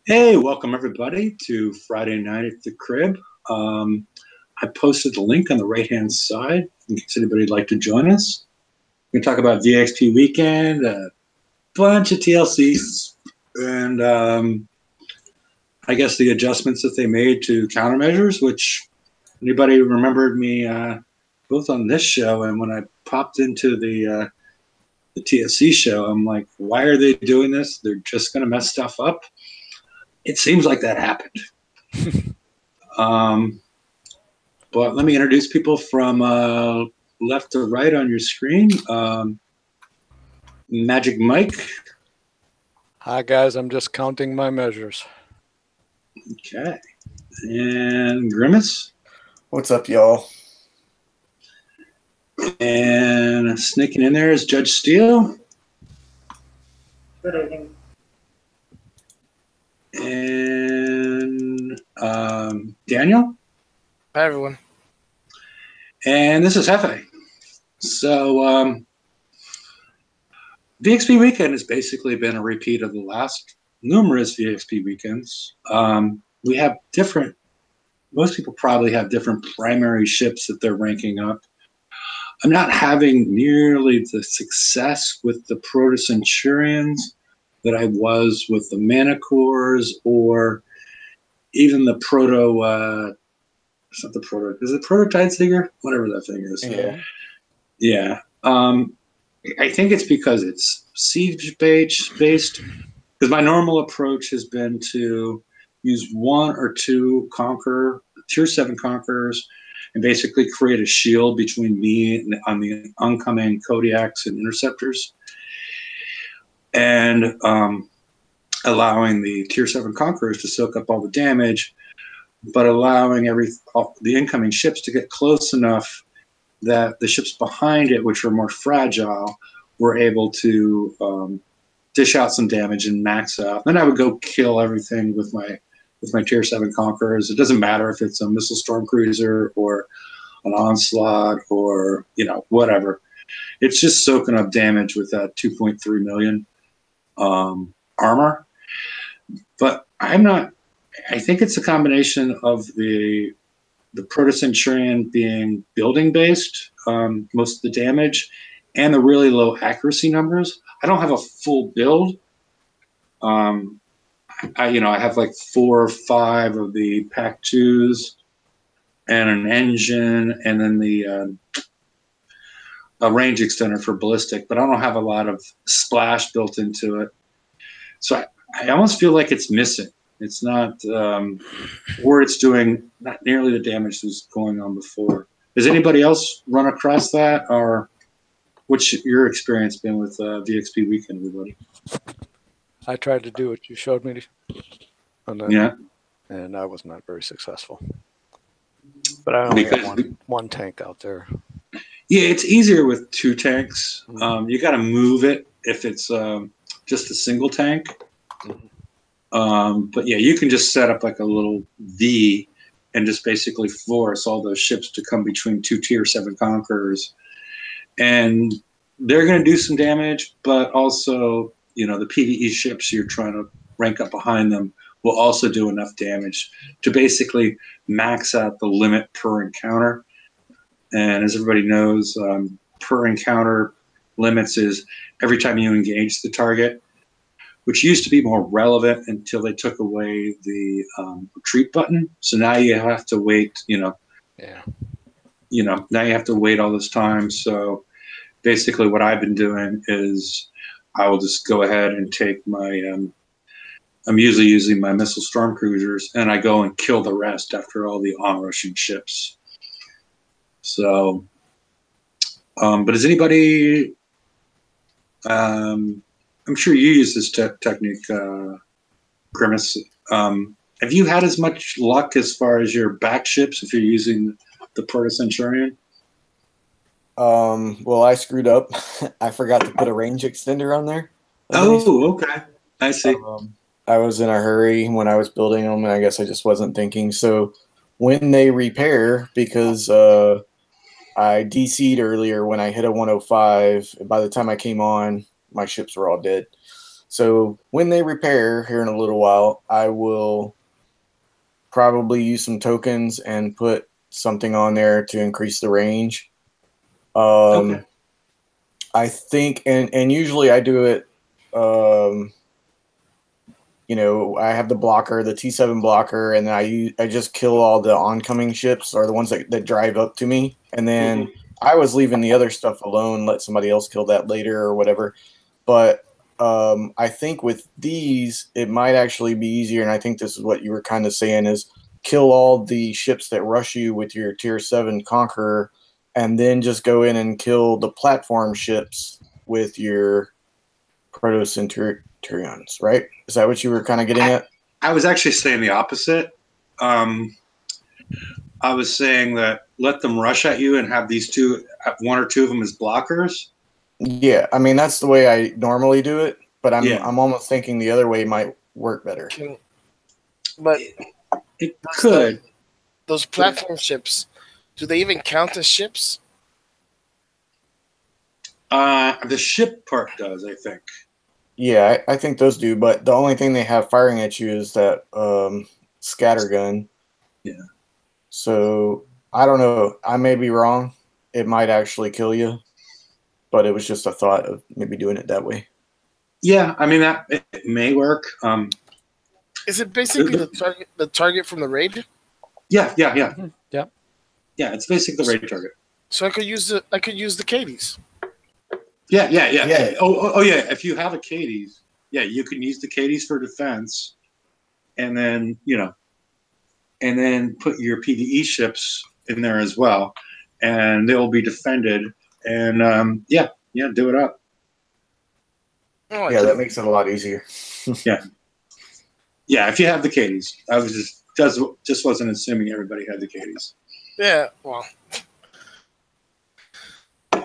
Hey, welcome everybody to Friday Night at the Crib. I posted the link on the right-hand side in case anybody'd like to join us. We're going to talk about VXP Weekend, a bunch of TLCs, and I guess the adjustments that they made to countermeasures, which anybody remembered me both on this show and when I popped into the TSC show, I'm like, why are they doing this? They're just going to mess stuff up. It seems like that happened. Um, but let me introduce people from left to right on your screen. Magic Mike. Hi, guys. I'm just counting my measures. Okay. And Grimace. What's up, y'all? And sneaking in there is Judge Steele. Good evening. And Daniel. Hi, everyone. And this is Hefe. So VXP Weekend has basically been a repeat of the last numerous VXP weekends. We have different, most people probably have different primary ships that they're ranking up. I'm not having nearly the success with the Proto-Centurions that I was with the Manticores or even the Proto, it's not the Proto, is it Proto Tidesinger? Whatever that thing is. Yeah. Yeah. I think it's because it's siege based, because my normal approach has been to use one or two tier 7 conquerors and basically create a shield between me and on the oncoming Kodiaks and Interceptors, and allowing the tier 7 conquerors to soak up all the damage, but allowing the incoming ships to get close enough that the ships behind it, which were more fragile, were able to dish out some damage and max out. Then I would go kill everything with my tier 7 conquerors. It doesn't matter if it's a missile storm cruiser or an onslaught or whatever. It's just soaking up damage with that 2.3 million armor. But I think it's a combination of the Proto-Centurion being building based, most of the damage, and the really low accuracy numbers. I don't have a full build. I have like 4 or 5 of the Pack 2s and an engine, and then a range extender for ballistic, but I don't have a lot of splash built into it. So I almost feel like it's missing. It's not, or it's doing not nearly the damage that was going on before. Has anybody else run across that, or what's your experience been with VXP Weekend, everybody? I tried to do what you showed me, and I was not very successful. But I only have one tank out there. Yeah, it's easier with 2 tanks. You got to move it if it's just a single tank. But yeah, you can just set up like a little V and just basically force all those ships to come between 2 tier 7 conquerors. And they're going to do some damage, but also, the PvE ships you're trying to rank up behind them will also do enough damage to basically max out the limit per encounter. And as everybody knows, per encounter limits is every time you engage the target, which used to be more relevant until they took away the retreat button. So now you have to wait, now you have to wait all this time. So basically what I've been doing is I will just go ahead and take I'm usually using my missile storm cruisers, and I go and kill the rest after all the onrushing ships. So, but is anybody, I'm sure you use this technique, Grimace. Have you had as much luck as far as your back ships if you're using the Proto-Centurion? Well, I screwed up. I forgot to put a range extender on there. Oh, okay. I see. I was in a hurry when I was building them, and I guess I just wasn't thinking. So when they repair, because I DC'd earlier when I hit a 105, by the time I came on, my ships were all dead. So when they repair here in a little while, I will probably use some tokens and put something on there to increase the range. Okay. I think, and usually I do it, you know, I have the blocker, the T7 blocker, and I just kill all the oncoming ships or the ones that drive up to me. And then I was leaving the other stuff alone, let somebody else kill that later or whatever. But I think with these, it might actually be easier. And I think this is what you were kind of saying is kill all the ships that rush you with your tier 7 Conqueror, and then just go in and kill the platform ships with your Proto Centurions, right? Is that what you were kind of getting at? I was actually saying the opposite. I was saying that let them rush at you and have these two, one or two of them as blockers. Yeah, I mean that's the way I normally do it, but I'm almost thinking the other way might work better. But it could. Those platform ships, do they even count as ships? The ship part does, I think. Yeah, I think those do, but the only thing they have firing at you is that scatter gun. Yeah. So I don't know. I may be wrong. It might actually kill you, but it was just a thought of maybe doing it that way. Yeah, I mean that it may work. Is it basically the target from the raid? Yeah. Mm-hmm. Yeah. Yeah, it's basically the raid target. So I could use the Cadies. Yeah. Oh yeah. If you have a Cadies, yeah, you can use the Cadies for defense, and then and then put your PvE ships in there as well, and they'll be defended. And do it up. Oh, yeah, that makes it a lot easier. Yeah. If you have the Cadies, I was just wasn't assuming everybody had the Cadies. Yeah. Well.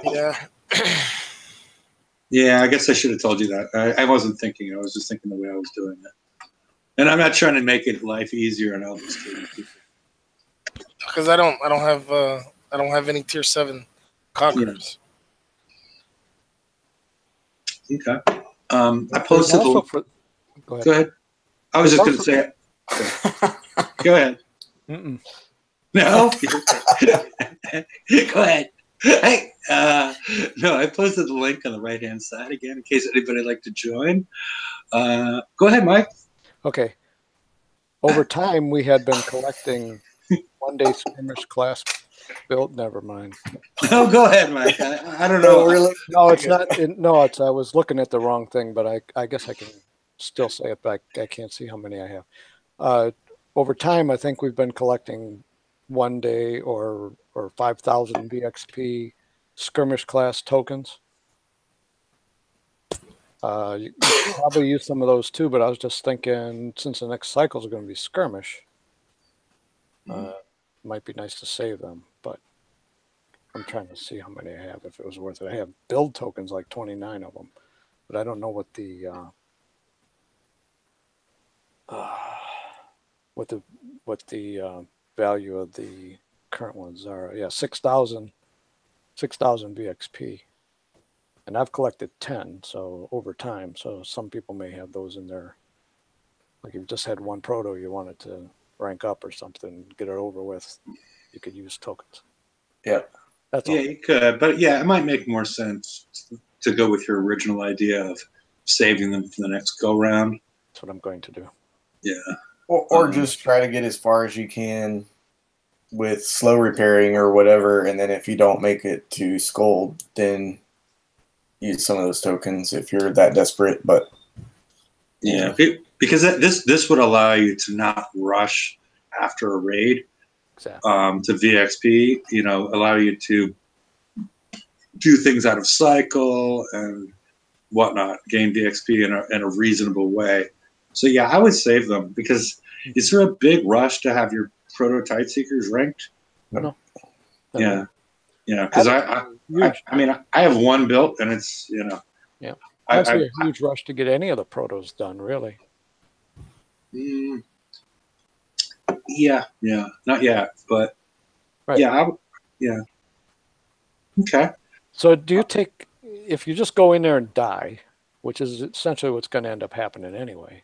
Yeah. Yeah, I guess I should have told you that. I wasn't thinking. I was just thinking the way I was doing it. And I'm not trying to make it life easier on all these people. Because I don't have any tier 7 conquerors. Yeah. Okay. I posted the. Go ahead. I was just going to say it. Go ahead. Mm-mm. No. Go ahead. Hey, no, I posted the link on the right-hand side again in case anybody would like to join. Go ahead, Mike. Okay. Over time, we had been collecting one-day skirmish class built. Never mind. Oh, go ahead, Mike. I don't know. Really? No, it's not. I was looking at the wrong thing, but I guess I can still say it, but I can't see how many I have. Over time, I think we've been collecting 1 day or 5,000 VXP skirmish class tokens. You could probably use some of those too, but I was just thinking since the next cycle is going to be skirmish, it might be nice to save them, but I'm trying to see how many I have if it was worth it. I have build tokens, like 29 of them, but I don't know what the value of the current ones are. Yeah, 6,000 VXP. And I've collected 10, so over time. So some people may have those in there. Like if you just had one proto, you wanted to rank up or something, get it over with, you could use tokens. Yeah. That's all. Yeah, you could. But yeah, it might make more sense to go with your original idea of saving them for the next go-round. That's what I'm going to do. Yeah. Or just try to get as far as you can with slow repairing or whatever, and then if you don't make it to Scold, then use some of those tokens if you're that desperate. But yeah, because this would allow you to not rush after a raid. Exactly. To VXP, allow you to do things out of cycle and whatnot, gain VXP in a reasonable way. So yeah, I would save them because is there a big rush to have your prototype seekers ranked? No. Yeah, because I mean I have one built and it's Yeah, I see a huge rush to get any of the protos done, really. Yeah, not yet, but right. Yeah. Okay. So do you take, if you just go in there and die, which is essentially what's going to end up happening anyway.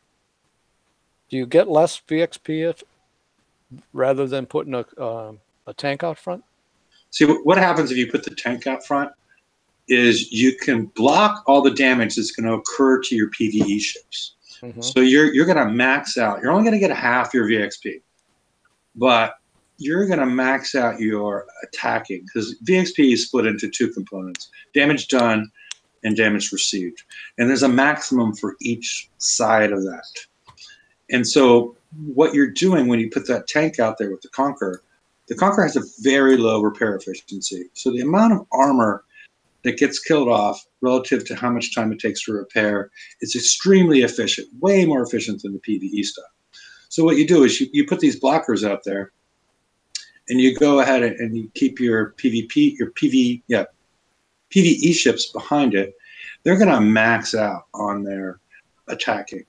Do you get less VXP if rather than putting a tank out front? See, what happens if you put the tank out front is you can block all the damage that's going to occur to your PvE ships. Mm-hmm. So you're going to max out. You're only going to get half your VXP, but you're going to max out your attacking because VXP is split into two components: damage done and damage received. And there's a maximum for each side of that. And so what you're doing when you put that tank out there with the Conqueror has a very low repair efficiency. So the amount of armor that gets killed off relative to how much time it takes to repair is extremely efficient, way more efficient than the PvE stuff. So what you do is you put these blockers out there, and you go ahead and you keep your PvE ships behind it. They're going to max out on their attacking.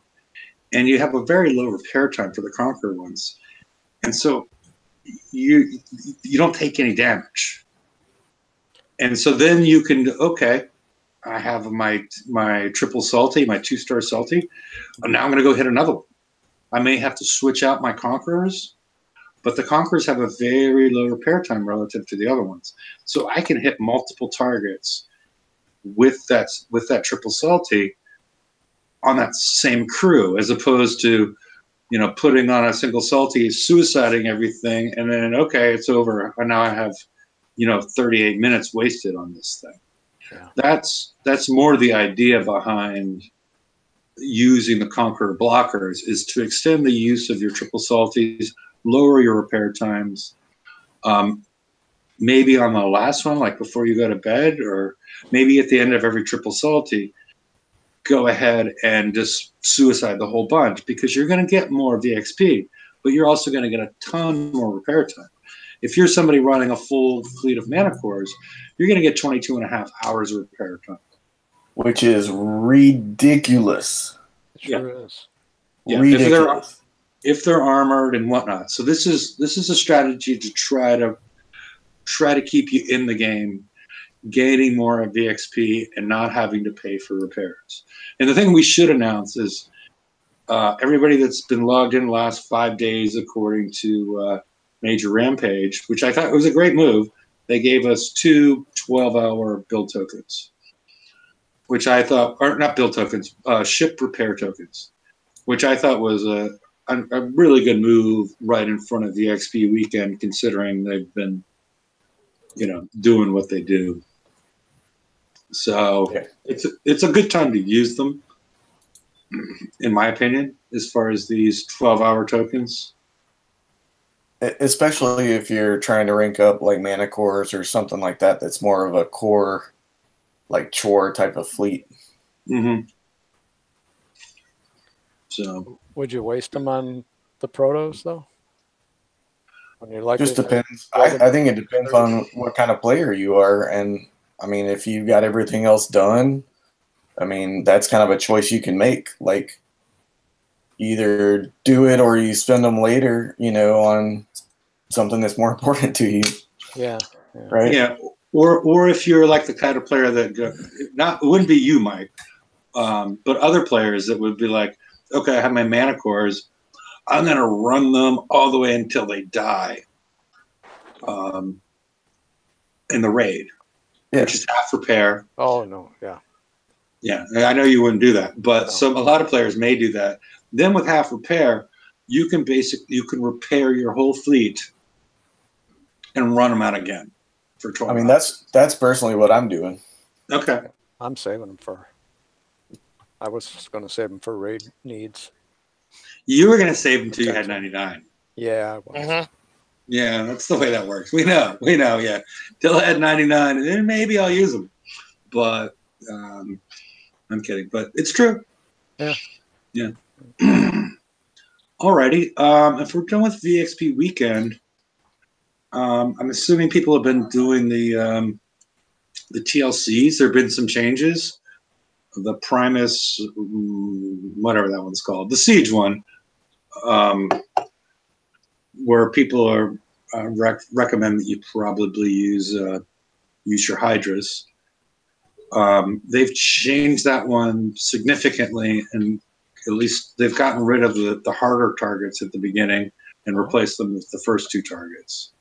And you have a very low repair time for the Conqueror ones. And so you don't take any damage. And so then you can, okay, I have my triple salty, my 2-star salty. And now I'm going to go hit another one. I may have to switch out my Conquerors, but the Conquerors have a very low repair time relative to the other ones. So I can hit multiple targets with that triple salty on that same crew, as opposed to, putting on a single salty, suiciding everything, and then, okay, it's over. And now I have, 38 minutes wasted on this thing. Yeah. That's more the idea behind using the Conqueror blockers, is to extend the use of your triple salties, lower your repair times. Maybe on the last one, like before you go to bed, or maybe at the end of every triple salty, go ahead and just suicide the whole bunch, because you're going to get more VXP, but you're also going to get a ton more repair time. If you're somebody running a full fleet of mana cores, you're going to get 22 and a half hours of repair time. Which is ridiculous. It sure is. Yeah, Ridiculous. If they're armored and whatnot. So this is a strategy to try to keep you in the game, gaining more VXP and not having to pay for repairs. And the thing we should announce is everybody that's been logged in the last 5 days, according to Major Rampage, which I thought was a great move, they gave us 2 12-hour build tokens, which I thought, or not build tokens, ship repair tokens, which I thought was a really good move right in front of the XP weekend, considering they've been, doing what they do. So yeah. It's a good time to use them, in my opinion, as far as these 12-hour tokens. Especially if you're trying to rank up like mana cores or something like that. That's more of a core, like chore type of fleet. Mm-hmm. So would you waste them on the protos though? When you're likely just depends. I think it depends on what kind of player you are, and I mean, if you got everything else done, I mean, that's kind of a choice you can make. Like, either do it or you spend them later, on something that's more important to you. Yeah. Right. Yeah. Or if you're like the kind of player that it wouldn't be you, Mike, but other players that would be like, okay, I have my mana cores, I'm gonna run them all the way until they die. In the raid, which is half repair. Oh no, yeah. Yeah, I know you wouldn't do that, but a lot of players may do that. Then with half repair, you can repair your whole fleet and run them out again for 12 I mean, hours. that's personally what I'm doing. Okay. I'm saving them for. I was going to save them for raid needs. You were going to save them till you had 99. Yeah, I was. Mm-hmm. Yeah, that's the way that works. We know. Yeah, till I had 99, and then maybe I'll use them. But I'm kidding. But it's true. Yeah. Yeah. Alrighty. If we're done with VXP weekend, I'm assuming people have been doing the TLCs. There have been some changes. The Primus, whatever that one's called, the Siege one, where people are recommend that you probably use your Hydras. They've changed that one significantly, and at least they've gotten rid of the harder targets at the beginning and replaced them with the first two targets.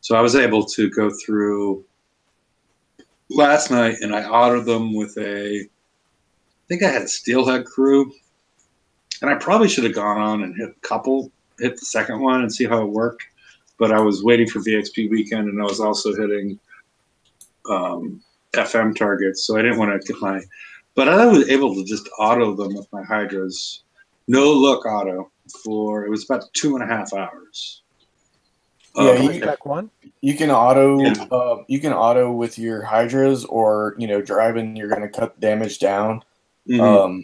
So I was able to go through last night, and I autoed them with I think I had a steelhead crew, and I probably should have gone on and hit the second one and see how it worked. But I was waiting for VXP weekend, and I was also hitting FM targets, so I didn't want to get but I was able to just auto them with my hydras, no look auto it was about 2.5 hours. Yeah, you can auto. Yeah. You can auto with your hydras, or driving. You're going to cut damage down. Mm-hmm.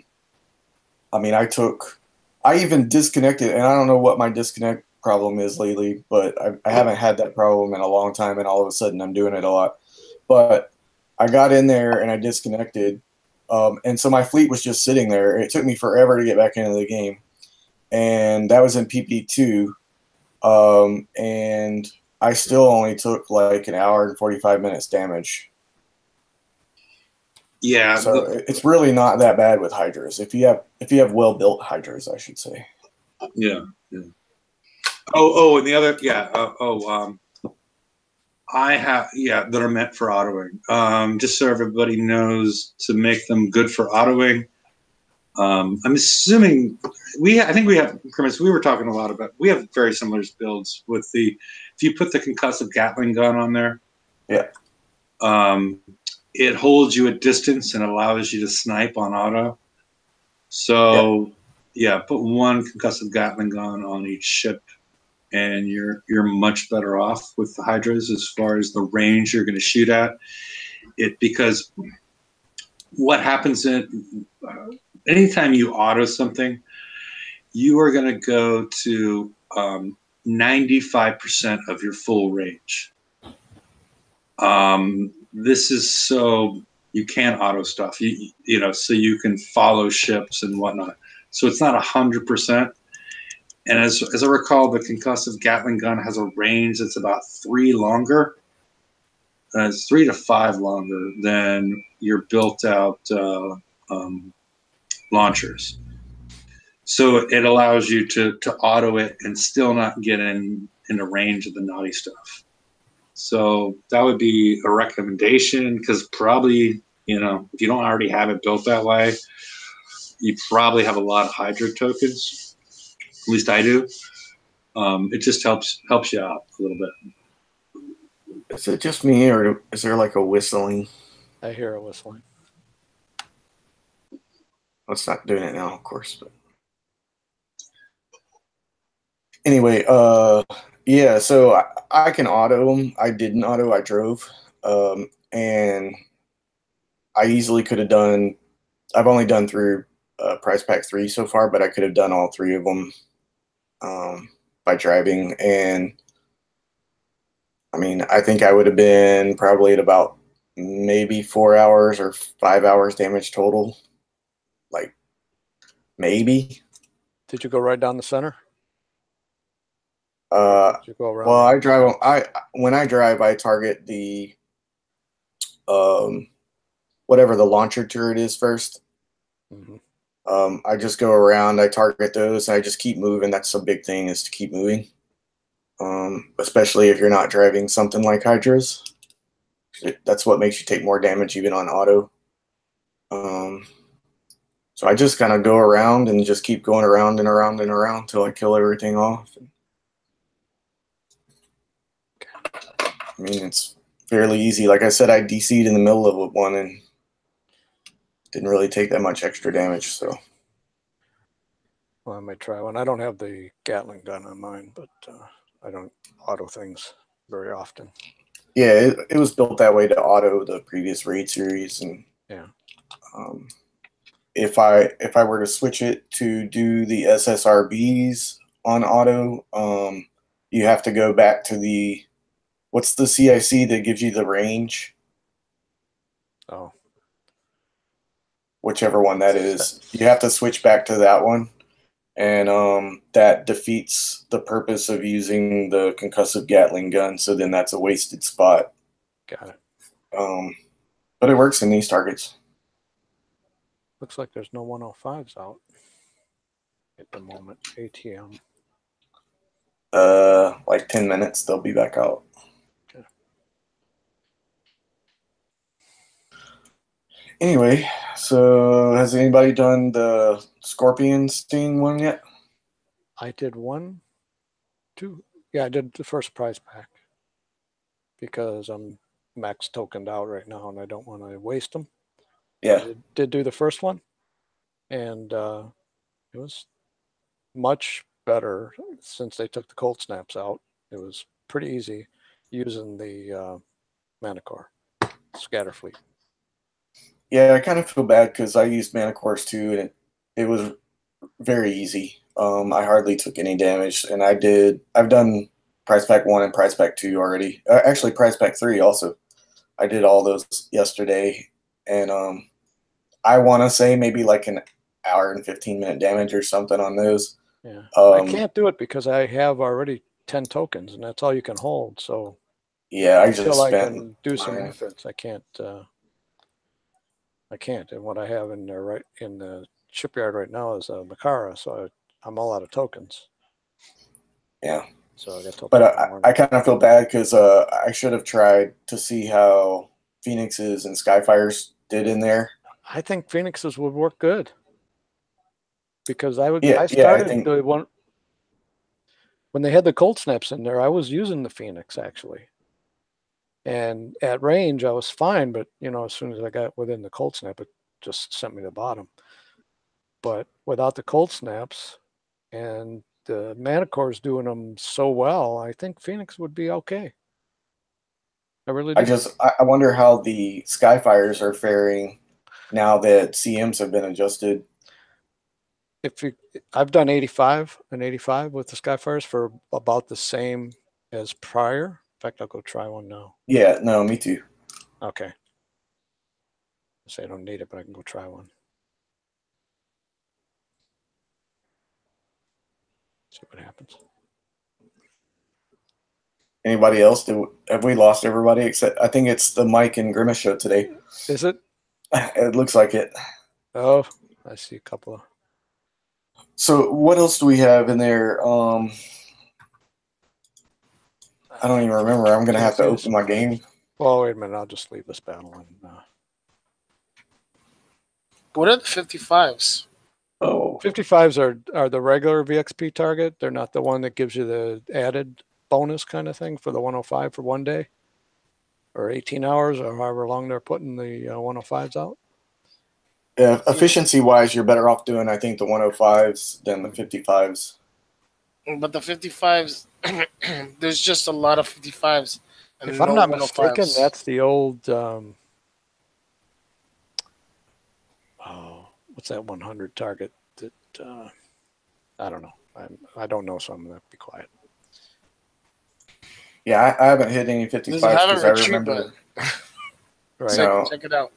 I mean, I even disconnected, and I don't know what my disconnect problem is lately, but I haven't had that problem in a long time, and all of a sudden I'm doing it a lot. But I got in there and I disconnected, and so my fleet was just sitting there. It took me forever to get back into the game, and that was in PP2. And I still only took like an hour and 45 minutes damage. Yeah. So it's really not that bad with hydras. If you have well built hydras, I should say. Yeah. Oh, and the other, I have, that are meant for autoing. Just so everybody knows, to make them good for autoing. I'm assuming I think we have, Chris, we were talking a lot about, we have very similar builds with if you put the concussive Gatling gun on there. Yeah. It holds you at distance and allows you to snipe on auto. So put one concussive Gatling gun on each ship, and you're much better off with the hydras as far as the range you're going to shoot at. Because what happens anytime you auto something, you are going to go to 95% of your full range. This is so you can't auto stuff, so you can follow ships and whatnot. So it's not 100%. And as I recall, the concussive Gatling gun has a range that's about 3 longer. It's 3 to 5 longer than your built-out launchers. So it allows you to auto it and still not get in the range of the naughty stuff. So that would be a recommendation, because probably, if you don't already have it built that way, you probably have a lot of Hydra tokens. At least I do. It just helps you out a little bit. Is it just me, or is there like a whistling? I hear a whistling. Let's not doing it now, of course. But anyway, so I can auto them. I didn't auto, I drove. And I easily could have done, I've only done through Prize Pack 3 so far, but I could have done all 3 of them by driving. And I mean, I think I would have been probably at about maybe 4 hours or 5 hours damage total. Like, maybe. Did you go right down the center? Did you go around? Well, when I drive, I target the whatever the launcher turret is first. Mm-hmm. I just go around, I target those, and I just keep moving. That's the big thing, is to keep moving. Especially if you're not driving something like Hydras. That's what makes you take more damage even on auto. So I just kind of go around and just keep going around and around and around until I kill everything off. I mean, it's fairly easy. Like I said, I DC'd in the middle of one and didn't really take that much extra damage. So, well, I might try one. I don't have the Gatling gun on mine, but I don't auto things very often. Yeah, it was built that way to auto the previous raid series, and yeah. If I were to switch it to do the SSRBs on auto, you have to go back to what's the CIC that gives you the range? Oh. Whichever one that is. You have to switch back to that one. And that defeats the purpose of using the concussive Gatling gun, so then that's a wasted spot. Got it. But it works in these targets. Looks like there's no 105s out at the moment. ATM. Like 10 minutes, they'll be back out. Okay. Anyway, so has anybody done the Scorpion Sting one yet? I did 1, 2. Yeah, I did the first prize pack because I'm max tokened out right now and I don't want to waste them. Yeah. I did do the first one, and it was much better since they took the cold snaps out. It was pretty easy using the Mana Core scatter fleet. Yeah, I kind of feel bad because I used Mana Cores too, and it was very easy. I hardly took any damage, and I've done Prize Pack 1 and Prize Pack 2 already. Actually, Prize Pack 3 also. I did all those yesterday, and I want to say maybe like an hour and 15-minute damage or something on those. Yeah, I can't do it because I have already 10 tokens, and that's all you can hold. So yeah, I just until I spent can do some mine. methods, I can't. I can't. And what I have in there right in the shipyard right now is a Makara, so I'm all out of tokens. Yeah. So I got to. But I kind of feel bad because I should have tried to see how Phoenixes and Skyfires did in there. I think Phoenixes would work good because I Yeah, started I think the one when they had the cold snaps in there. I was using the Phoenix actually, and at range I was fine. But as soon as I got within the cold snap, it just sent me to the bottom. But without the cold snaps and the Mana Core's doing them so well, I think Phoenix would be okay. I really do. I wonder how the Skyfires are faring now that CMs have been adjusted. I've done 85 and 85 with the Skyfires for about the same as prior. In fact, I'll go try one now. Yeah, no, me too. Okay. I say I don't need it, but I can go try one. See what happens. Anybody else? Have we lost everybody except I think it's the Mike and Grimace show today. Is it? It looks like it. Oh, I see a couple of. So what else do we have in there? I don't even remember. I'm gonna have to open my game. Well, wait a minute. I'll just leave this battle and. What are the 55s? Oh, 55s are the regular VXP target. They're not the one that gives you the added bonus kind of thing for the 105 for one day or 18 hours or however long they're putting the 105s out. yeah. Efficiency wise, you're better off doing I think the 105s than the 55s. But the 55s, there's just a lot of 55s. And If I'm not mistaken, 105s. that's the old. What's that 100 target? That I don't know. I don't know, so I'm gonna be quiet. Yeah, I haven't hit any 55s because I remember. Right. No. Check it out.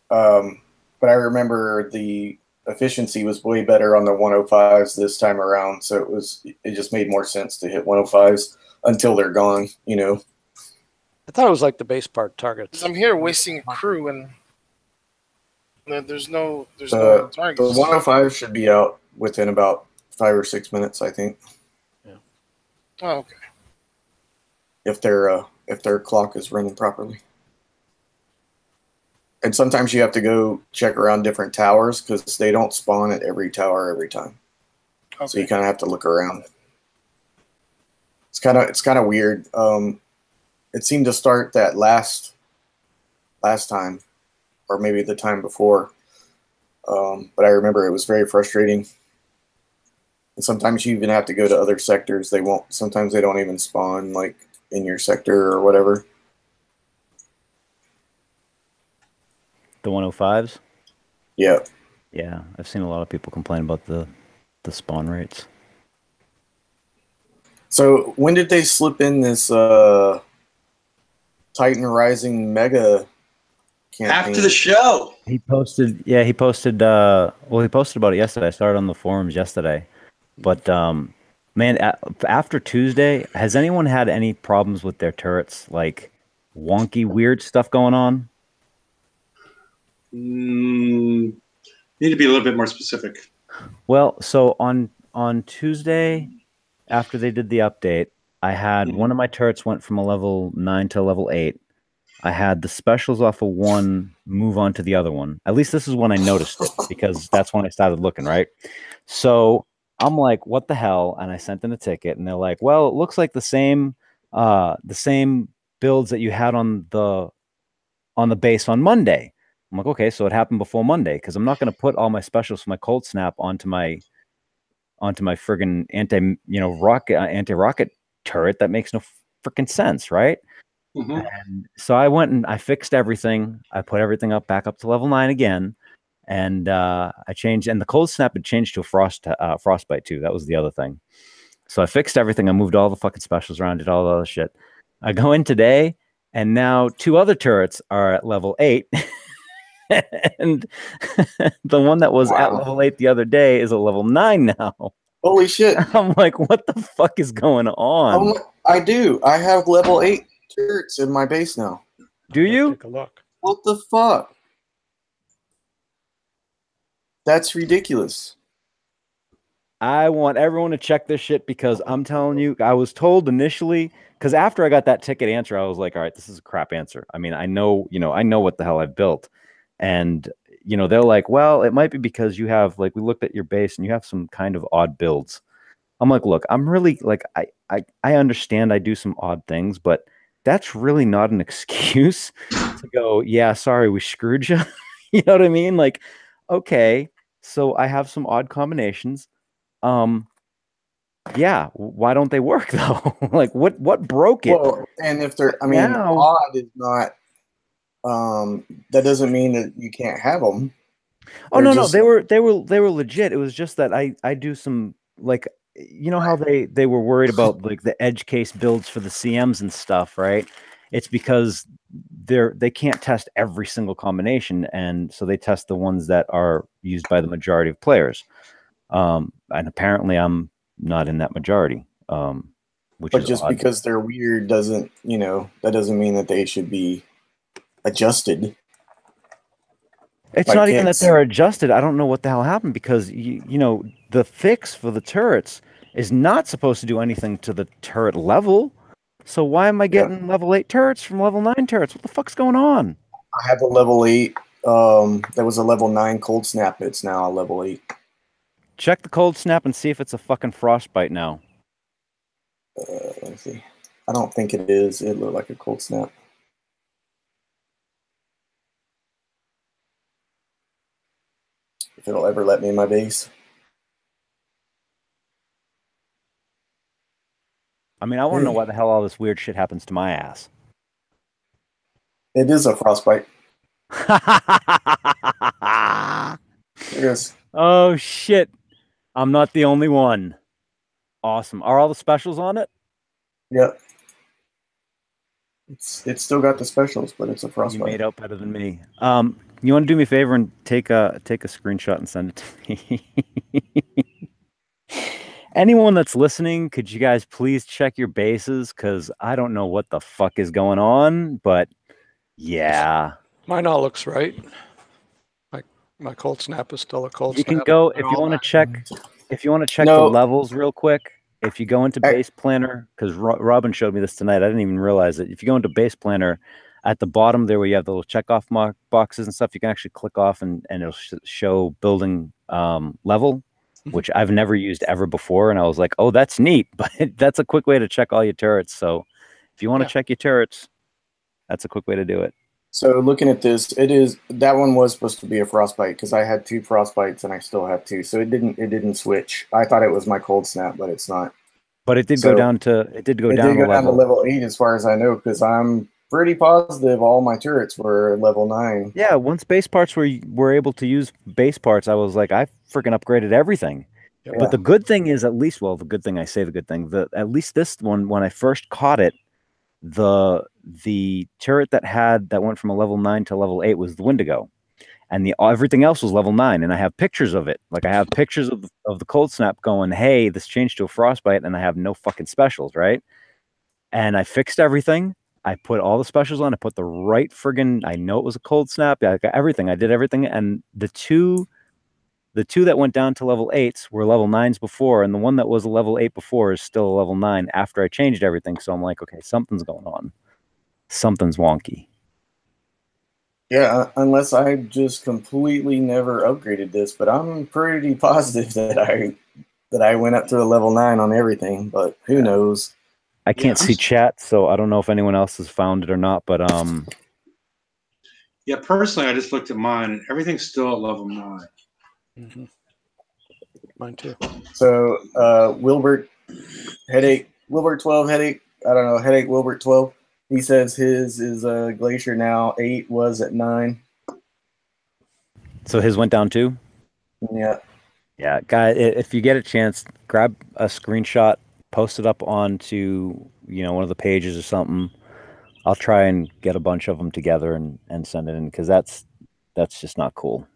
But I remember the efficiency was way better on the 105s this time around, so it just made more sense to hit 105s until they're gone. I thought it was like the base part targets. I'm here wasting crew and there's no targets. The 105 should be out within about 5 or 6 minutes, I think. Yeah. Oh, okay. If their clock is running properly. And sometimes you have to go check around different towers because they don't spawn at every tower every time. Okay. So you kind of have to look around. It's kind of weird. It seemed to start that last time, or maybe the time before. But I remember it was very frustrating. And sometimes you even have to go to other sectors. Sometimes they don't even spawn like in your sector or whatever. The 105s? Yeah. Yeah, I've seen a lot of people complain about the spawn rates. So when did they slip in this Titan Rising Mega campaign? After the show. He posted about it yesterday. I started on the forums yesterday. But man, after Tuesday, has anyone had any problems with their turrets? Like wonky, weird stuff going on? Need to be a little bit more specific. Well, so on Tuesday, after they did the update, I had one of my turrets went from a level 9 to a level 8. I had the specials off of one move on to the other one. At least this is when I noticed it, because that's when I started looking, right? So I'm like, what the hell? And I sent in a ticket, and they're like, well, it looks like the same builds that you had on the base on Monday. I'm like, okay, so it happened before Monday, because I'm not going to put all my specials for my cold snap onto my friggin' anti-rocket turret. That makes no freaking sense, right? And so I went and I fixed everything. I put everything back up to level 9 again, and I changed. And the cold snap had changed to a frostbite too. That was the other thing. So I fixed everything. I moved all the fucking specials around, did all the other shit. I go in today, and now 2 other turrets are at level 8. And the one that was at level 8 the other day is at level 9 now. Holy shit. I'm like, what the fuck is going on? I do. I have level 8 turrets in my base now. Do you? Take a look. What the fuck? That's ridiculous. I want everyone to check this shit, because I'm telling you, I was told initially, because after I got that ticket answer, I was like, all right, this is a crap answer. I mean, I know what the hell I've built. And, they're like, well, it might be because you have, like, we looked at your base and you have some kind of odd builds. I'm like, look, I'm really, like, I understand I do some odd things, but that's really not an excuse to go, yeah, sorry, we screwed you. You know what I mean? Like, okay, so I have some odd combinations. Yeah, why don't they work though? Like, what broke it? Well, and if they're, odd is not, that doesn't mean that you can't have them. Oh, no, they were legit. It was just that I do some, like, how they were worried about, like, the edge case builds for the CMs and stuff, right? It's because they can't test every single combination, and so they test the ones that are used by the majority of players. And apparently I'm not in that majority. But just odd. Because they're weird doesn't, that doesn't mean that they should be adjusted. It's not even that they're adjusted. I don't know what the hell happened, because the fix for the turrets is not supposed to do anything to the turret level. So why am I getting level 8 turrets from level 9 turrets? What the fuck's going on? I have a level 8. There was a level 9 cold snap. It's now a level 8. Check the cold snap and see if it's a fucking frostbite now. Let's see. I don't think it is. It looked like a cold snap. If it'll ever let me in my base. I mean, I want to know why the hell all this weird shit happens to my ass. It is a frostbite. It is. Oh, shit. I'm not the only one. Awesome. Are all the specials on it? Yep. It's still got the specials, but it's a frostbite. You made out better than me. You want to do me a favor and take a screenshot and send it to me? Anyone that's listening, could you guys please check your bases? Because I don't know what the fuck is going on, but yeah. Mine all looks right. My cold snap is still a cold snap. You can go if you want to check. If you want to check the levels real quick, if you go into Base Planner, because Robin showed me this tonight, I didn't even realize it. If you go into Base Planner, at the bottom there where you have the little checkoff boxes and stuff, you can actually click off and it'll show building level, which I've never used ever before. And I was like, oh, that's neat. But that's a quick way to check all your turrets. So if you want to check your turrets, that's a quick way to do it. So looking at this, that one was supposed to be a frostbite because I had 2 frostbites and I still have 2. So it didn't switch. I thought it was my cold snap, but it's not. But it did go down to level 8 as far as I know, because I'm pretty positive all my turrets were level 9. Yeah, once base parts were able to use base parts, I was like, I freaking upgraded everything. Yeah. But the good thing is, at least at least this one, when I first caught it, the turret that went from a level 9 to level 8 was the Wendigo, and everything else was level 9. And I have pictures of it. Like I have pictures of the cold snap going, hey, this changed to a frostbite, and I have no fucking specials, right? And I fixed everything. I put all the specials on. I put the right friggin'. I know it was a cold snap. I got everything. I did everything, and the two that went down to level 8s were level 9s before, and the one that was a level 8 before is still a level 9 after I changed everything. So I'm like, okay, something's going on. Something's wonky. Yeah, unless I just completely never upgraded this, but I'm pretty positive that I went up to a level 9 on everything, but who knows? I can't see chat, so I don't know if anyone else has found it or not, but Yeah, personally, I just looked at mine, and everything's still at level 9. Mm-hmm. Mine too. So Wilbert 12 headache. I don't know, headache Wilbert 12. He says his is Glacier now 8, was at 9. so his went down too. Yeah. Yeah, guy, if you get a chance, grab a screenshot, post it up onto one of the pages or something. I'll try and get a bunch of them together and send it in, because that's just not cool.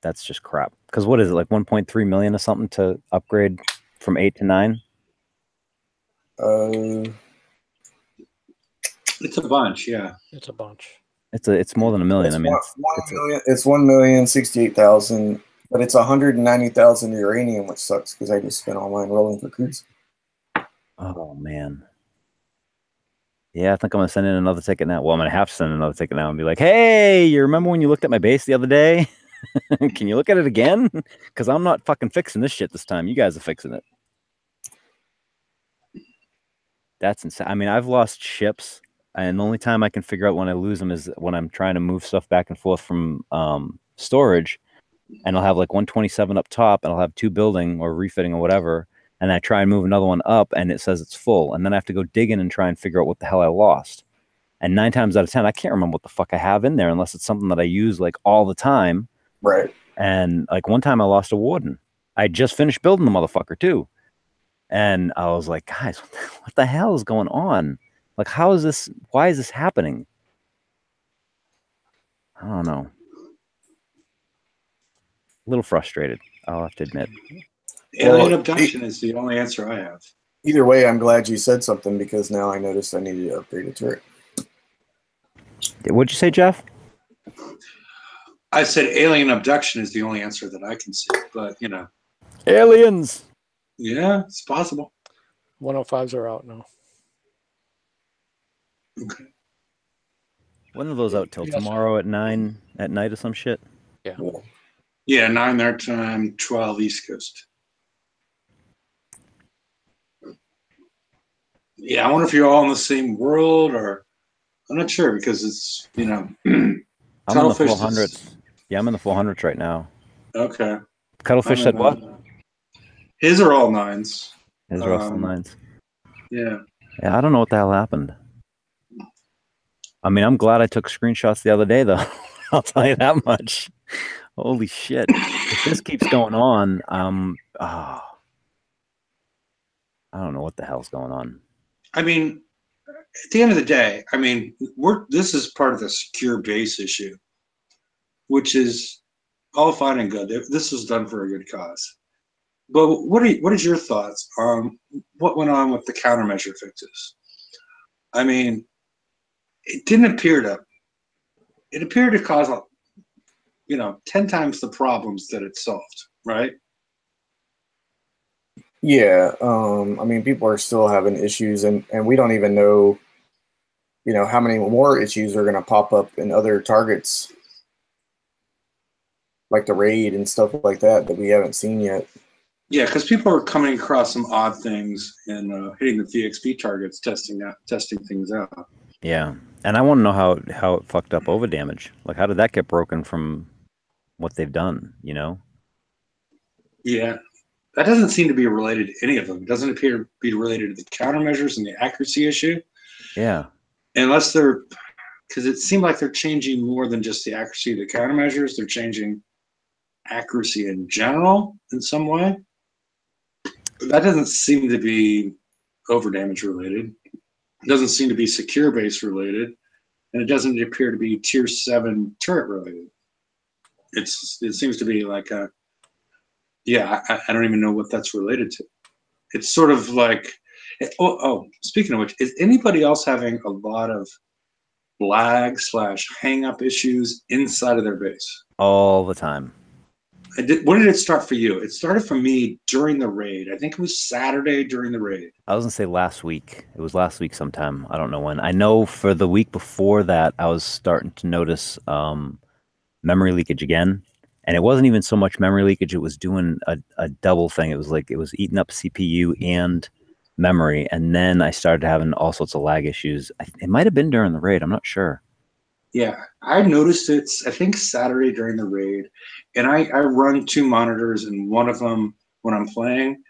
That's just crap. Because what is it, like 1.3 million or something to upgrade from 8 to 9? It's a bunch, yeah. It's a bunch. It's more than a million. I mean, it's 1,068,000, but it's 190,000 uranium, which sucks because I just spent all mine rolling for cruise. Oh man. Yeah, I think I'm gonna send in another ticket now. Well, I'm gonna have to send in another ticket now and be like, hey, you remember when you looked at my base the other day? Can you look at it again? Because I'm not fucking fixing this shit this time. You guys are fixing it. That's insane. I mean, I've lost ships, and the only time I can figure out when I lose them is when I'm trying to move stuff back and forth from storage, and I'll have like 127 up top, and I'll have 2 building or refitting or whatever, and I try and move another one up, and it says it's full, and then I have to go dig in and try and figure out what the hell I lost. And 9 times out of 10, I can't remember what the fuck I have in there unless it's something that I use like all the time. Right. And like one time I lost a warden. I just finished building the motherfucker too. And I was like, guys, what the hell is going on? Like, why is this happening? I don't know. A little frustrated, I'll have to admit. Alien abduction is the only answer I have. Either way, I'm glad you said something, because now I noticed I needed to upgrade a turret. What'd you say, Jeff? I said alien abduction is the only answer that I can see, but Aliens. Yeah, it's possible. 105s are out now. Okay. When are those out till? Yes. Tomorrow at 9 at night or some shit? Yeah. Yeah, 9 their time, 12 East Coast. Yeah, I wonder if you're all in the same world, or I'm not sure, because it's I'm in the 400s. Yeah, I'm in the 400s right now. Okay. Cuttlefish said what? His are all 9s. His are all 9s. Yeah. Yeah, I don't know what the hell happened. I mean, I'm glad I took screenshots the other day, though. I'll tell you that much. Holy shit. If this keeps going on, I don't know what the hell's going on. I mean, at the end of the day, I mean, this is part of the secure base issue, which is all fine and good. This was done for a good cause. But what is your thoughts on what went on with the countermeasure fixes? I mean, it appeared to cause 10 times the problems that it solved, right? Yeah, I mean, people are still having issues, and we don't even know, how many more issues are going to pop up in other targets, like the raid and stuff like that we haven't seen yet. Yeah, because people are coming across some odd things and hitting the VXP targets, testing things out. Yeah, and I want to know how it fucked up over damage. Like, how did that get broken from what they've done? Yeah, that doesn't seem to be related to any of them. It doesn't appear to be related to the countermeasures and the accuracy issue. Yeah, unless because it seemed like they're changing more than just the accuracy of the countermeasures. They're changing accuracy in general in some way. That doesn't seem to be over damage related. It doesn't seem to be secure base related, and it doesn't appear to be tier 7 turret related. It seems to be like I don't even know what that's related to. It's sort of like, speaking of which, is anybody else having a lot of lag / hang up issues inside of their base. All the time. When did it start for you? It started for me during the raid. I think it was Saturday during the raid. I was gonna say last week. It was last week sometime. I don't know when. I know for the week before that, I was starting to notice memory leakage again. And it wasn't even so much memory leakage. It was doing a double thing. It was like it was eating up CPU and memory. And then I started having all sorts of lag issues. It might have been during the raid. I'm not sure. Yeah, I noticed it, I think Saturday during the raid. And I run 2 monitors, and one of them, when I'm playing,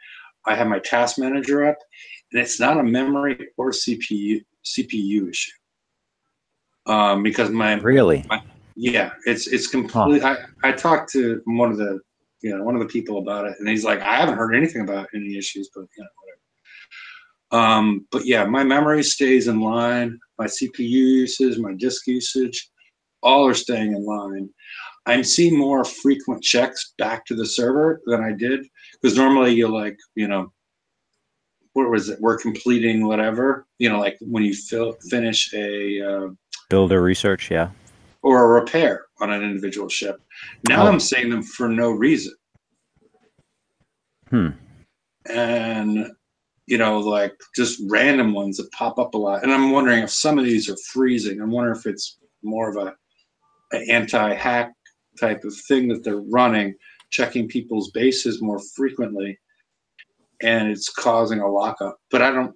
I have my task manager up, and it's not a memory or CPU issue. Because Really? Yeah, it's complete. Huh. I talked to one of the people about it, and he's like, I haven't heard anything about any issues, but whatever. But yeah, my memory stays in line. My CPU usage, my disk usage, all are staying in line. I'm seeing more frequent checks back to the server than I did, because normally you what was it? We're completing whatever, like when you finish a builder research, yeah, or a repair on an individual ship. Now I'm seeing them for no reason. And like just random ones that pop up a lot. And I'm wondering if some of these are freezing. I'm wondering if it's more of an anti-hack type of thing that they're running, checking people's bases more frequently, and it's causing a lockup. But I don't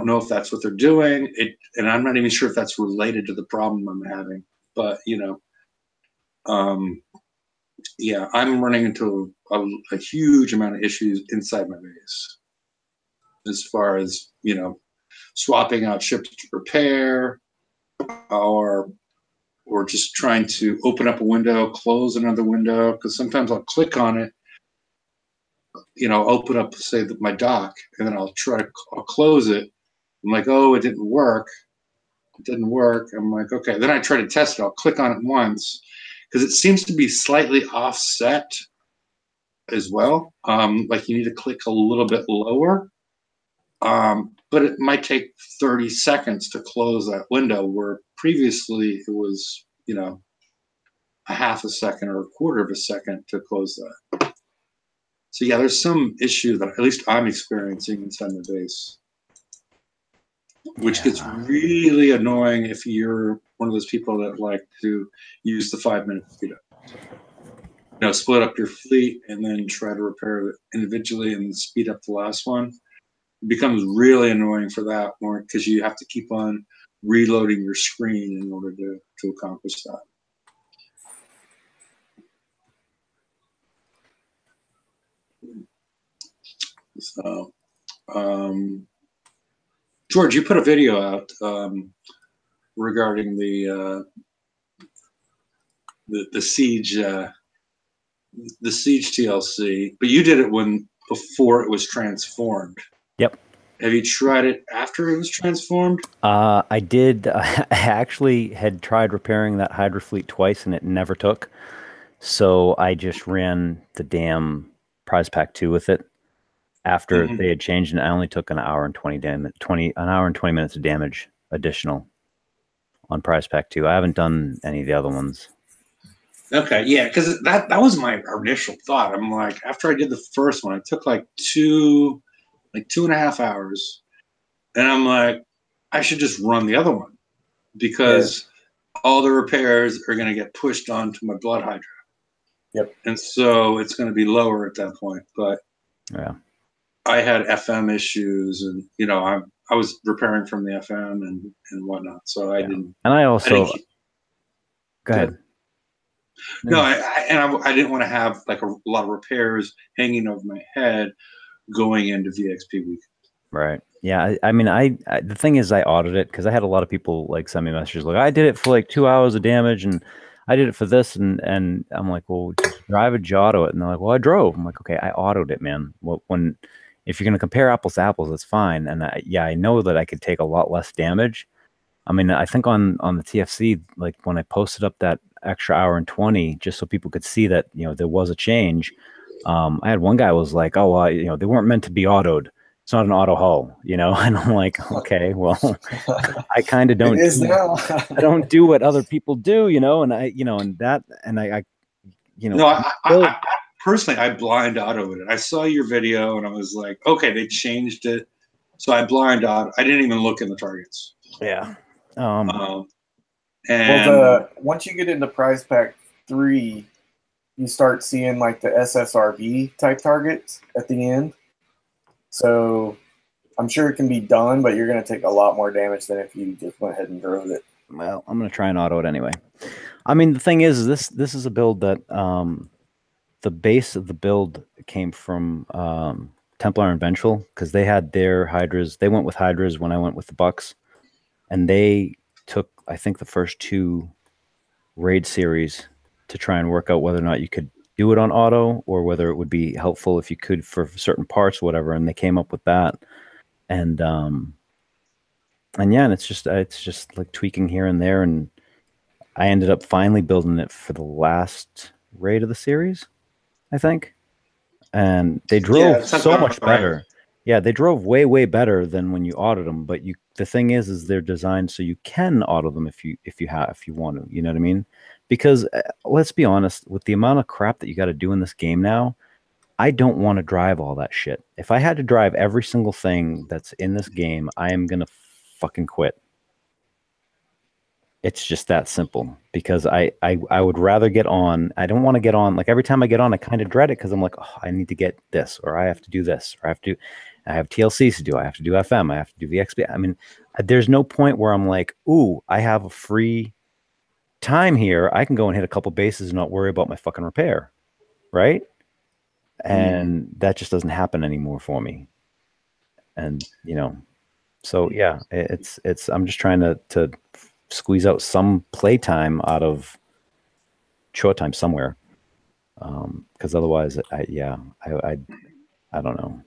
know if that's what they're doing. And I'm not even sure if that's related to the problem I'm having. But yeah, I'm running into a huge amount of issues inside my base, as far as swapping out ships to repair, or just trying to open up a window, close another window, because sometimes I'll click on it, open up, say, my dock, and then I'll close it. I'm like, oh, it didn't work. It didn't work. I'm like, okay. Then I try to test it. I'll click on it once, because it seems to be slightly offset as well. Like you need to click a little bit lower. But it might take 30 seconds to close that window, where previously it was, a half a second or a quarter of a second to close that. So yeah, there's some issue that at least I'm experiencing inside the base, which gets really annoying if you're one of those people that like to use the 5-minute speed up. Split up your fleet and then try to repair it individually and speed up the last one. It becomes really annoying for that one, because you have to keep on reloading your screen in order to accomplish that. So, George, you put a video out regarding the siege TLC, but you did it before it was transformed. Yep. Have you tried it after it was transformed? I did. I actually had tried repairing that Hydra fleet twice, and it never took. So I just ran the damn Prize Pack 2 with it after they had changed, and I only took an hour and 20 minutes of damage additional on Prize Pack 2. I haven't done any of the other ones. Okay, yeah, because that was my initial thought. I'm like, after I did the first one, it took like 2.5 hours, and I'm like, I should just run the other one, because all the repairs are going to get pushed onto my Blood Hydra. Yep. And so it's going to be lower at that point. But yeah, I had FM issues, and I was repairing from the FM and whatnot, so I didn't. And I also go ahead. No, I didn't want to have like a lot of repairs hanging over my head going into VXP week. Right. Yeah. I mean, the thing is, I audited it because I had a lot of people like send me messages like, I did it for like 2 hours of damage, and I did it for this, and I'm like, well, just drive a Giotto it, and they're like, well, I drove. I'm like, okay, I autoed it, man. Well, if you're gonna compare apples to apples, that's fine. And I know that I could take a lot less damage. I mean, I think on the TFC, like when I posted up that extra hour and 20, just so people could see that there was a change. I had one guy was like, oh, well, they weren't meant to be autoed. it's not an auto hull, you know. And I'm like, okay, well, I kind of don't. It is now. I don't do what other people do, you know, and I, you know, and that, and I you know, No, I personally, I blind autoed it. I saw your video and I was like, okay, they changed it. So I blind auto. I didn't even look in the targets. yeah. And Well, once you get into Prize Pack 3, you start seeing like the SSRV type targets at the end. So I'm sure it can be done, but you're going to take a lot more damage than if you just went ahead and drove it. Well, I'm going to try and auto it anyway. I mean, the thing is this is a build that the base of the build came from Templar and Vengeful, because they had their Hydras. They went with Hydras when I went with the Bucks, and they took, I think, the first 2 raid series to try and work out whether or not you could do it on auto or whether it would be helpful if you could for certain parts, whatever. And they came up with that, and yeah, and it's just like tweaking here and there, and I ended up finally building it for the last raid of the series, I think. And they drove so much better. Yeah, they drove way better than when you autoed them. But the thing is they're designed so you can auto them if you want to. You know what I mean? Because let's be honest, with the amount of crap that you got to do in this game now, I don't want to drive all that shit. If I had to drive every single thing that's in this game, I am gonna fucking quit. It's just that simple, because I would rather get on. I don't want to get on. Like every time I get on, I kind of dread it, because I'm like, oh, I need to get this, or I have to do this, or I have TLCs to do. I have to do FM. I have to do VXP. I mean, there's no point where I'm like, ooh, I have a free time here. I can go and hit a couple bases and not worry about my fucking repair, right? And that just doesn't happen anymore for me. And you know, so yeah, it's I'm just trying to squeeze out some playtime out of short time somewhere, because otherwise, I don't know.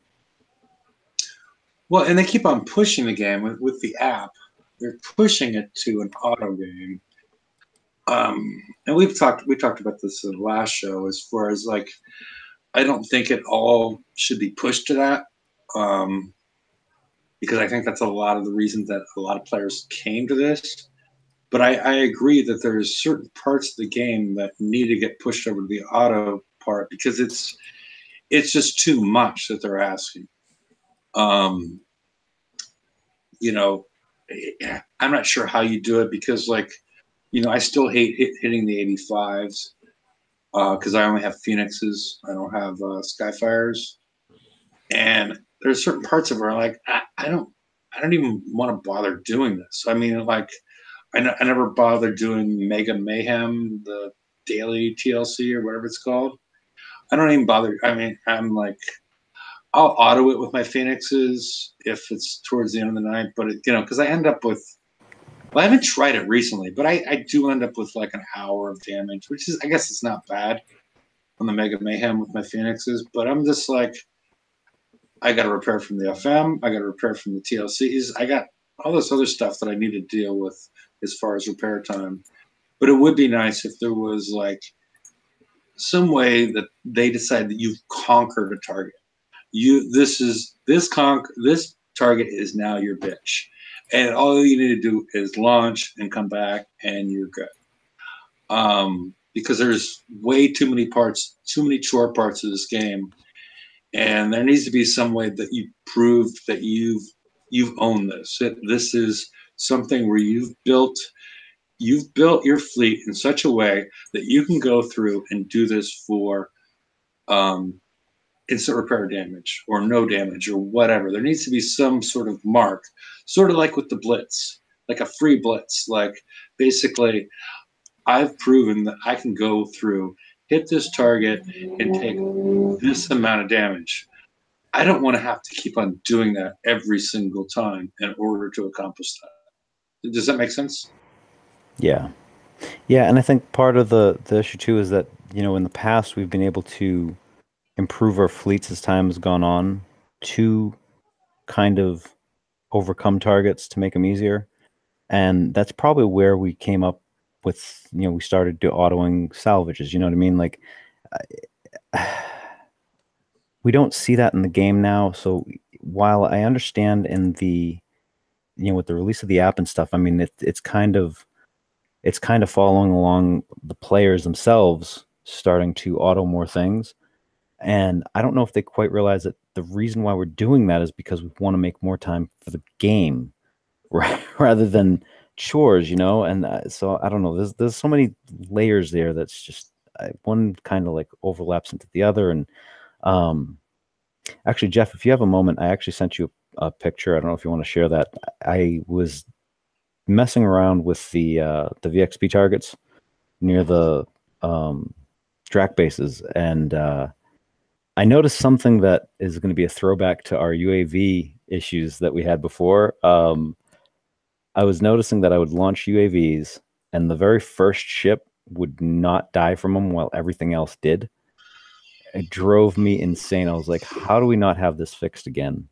well, and they keep on pushing the game with the app. They're pushing it to an auto game. And we talked about this in the last show, as far as like, I don't think it all should be pushed to that, because I think that's a lot of the reason that a lot of players came to this. But I agree that there's certain parts of the game that need to get pushed over to the auto part, because it's just too much that they're asking. You know, I'm not sure how you do it, because like, you know, I still hate hitting the 85s, because I only have Phoenixes. I don't have Skyfires, and there's certain parts of it where I'm like, I don't even want to bother doing this. I mean, like, I never bothered doing Mega Mayhem, the daily TLC or whatever it's called. I don't even bother. I mean, I'm like, I'll auto it with my Phoenixes if it's towards the end of the night. But, you know, because I end up with, well, I haven't tried it recently, but I do end up with like an hour of damage, which is, I guess it's not bad on the Mega Mayhem with my Phoenixes. But I'm just like, I got to repair from the FM. I got to repair from the TLCs. I got all this other stuff that I need to deal with as far as repair time. But it would be nice if there was like some way that they decide that you've conquered a target. This target is now your bitch, and all you need to do is launch and come back, and you're good. Because there's way too many parts, too many chore parts of this game, and there needs to be some way that you prove that you've owned this. This is something where you've built your fleet in such a way that you can go through and do this for instant repair damage or no damage or whatever. There needs to be some sort of mark, sort of like with the Blitz, like a free Blitz. Like, basically, I've proven that I can go through, hit this target, and take this amount of damage. I don't want to have to keep on doing that every single time in order to accomplish that. Does that make sense? Yeah. Yeah, and I think part of the issue too is that, you know, in the past we've been able to improve our fleets as time has gone on to kind of overcome targets to make them easier. And that's probably where we came up with, you know, we started autoing salvages, you know what I mean? Like, we don't see that in the game now. So while I understand in the, with the release of the app and stuff, I mean, it's kind of following along the players themselves starting to auto more things. And I don't know if they quite realize that the reason why we're doing that is because we want to make more time for the game rather than chores, And so I don't know. There's so many layers there that's just one kind of like overlaps into the other. And actually, Jeff, if you have a moment, I actually sent you a picture. I don't know if you want to share that. I was messing around with the VXP targets near the track bases, and I noticed something that is going to be a throwback to our UAV issues that we had before. I was noticing that I would launch UAVs, and the very first ship would not die from them while everything else did. It drove me insane. I was like, how do we not have this fixed again?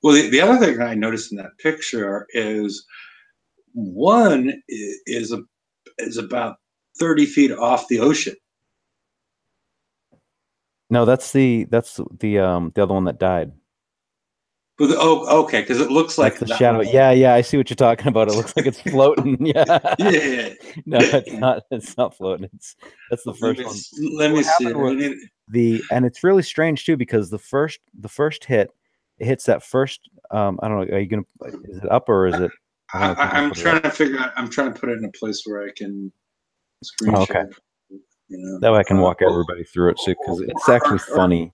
Well, the other thing I noticed in that picture is one is about 30 feet off the ocean. No, that's the other one that died. But okay, because it looks like the shadow. Yeah, I see what you're talking about. It looks like it's floating. Yeah. Yeah. No, it's not. It's not floating. That's the first one. Let me see. And it's really strange too, because the first hit, it hits that first. I don't know. Are you gonna? Is it up or is it? I'm trying to figure out. I'm trying to put it in a place where I can screen share. That way I can walk everybody through it, too, because it's actually funny.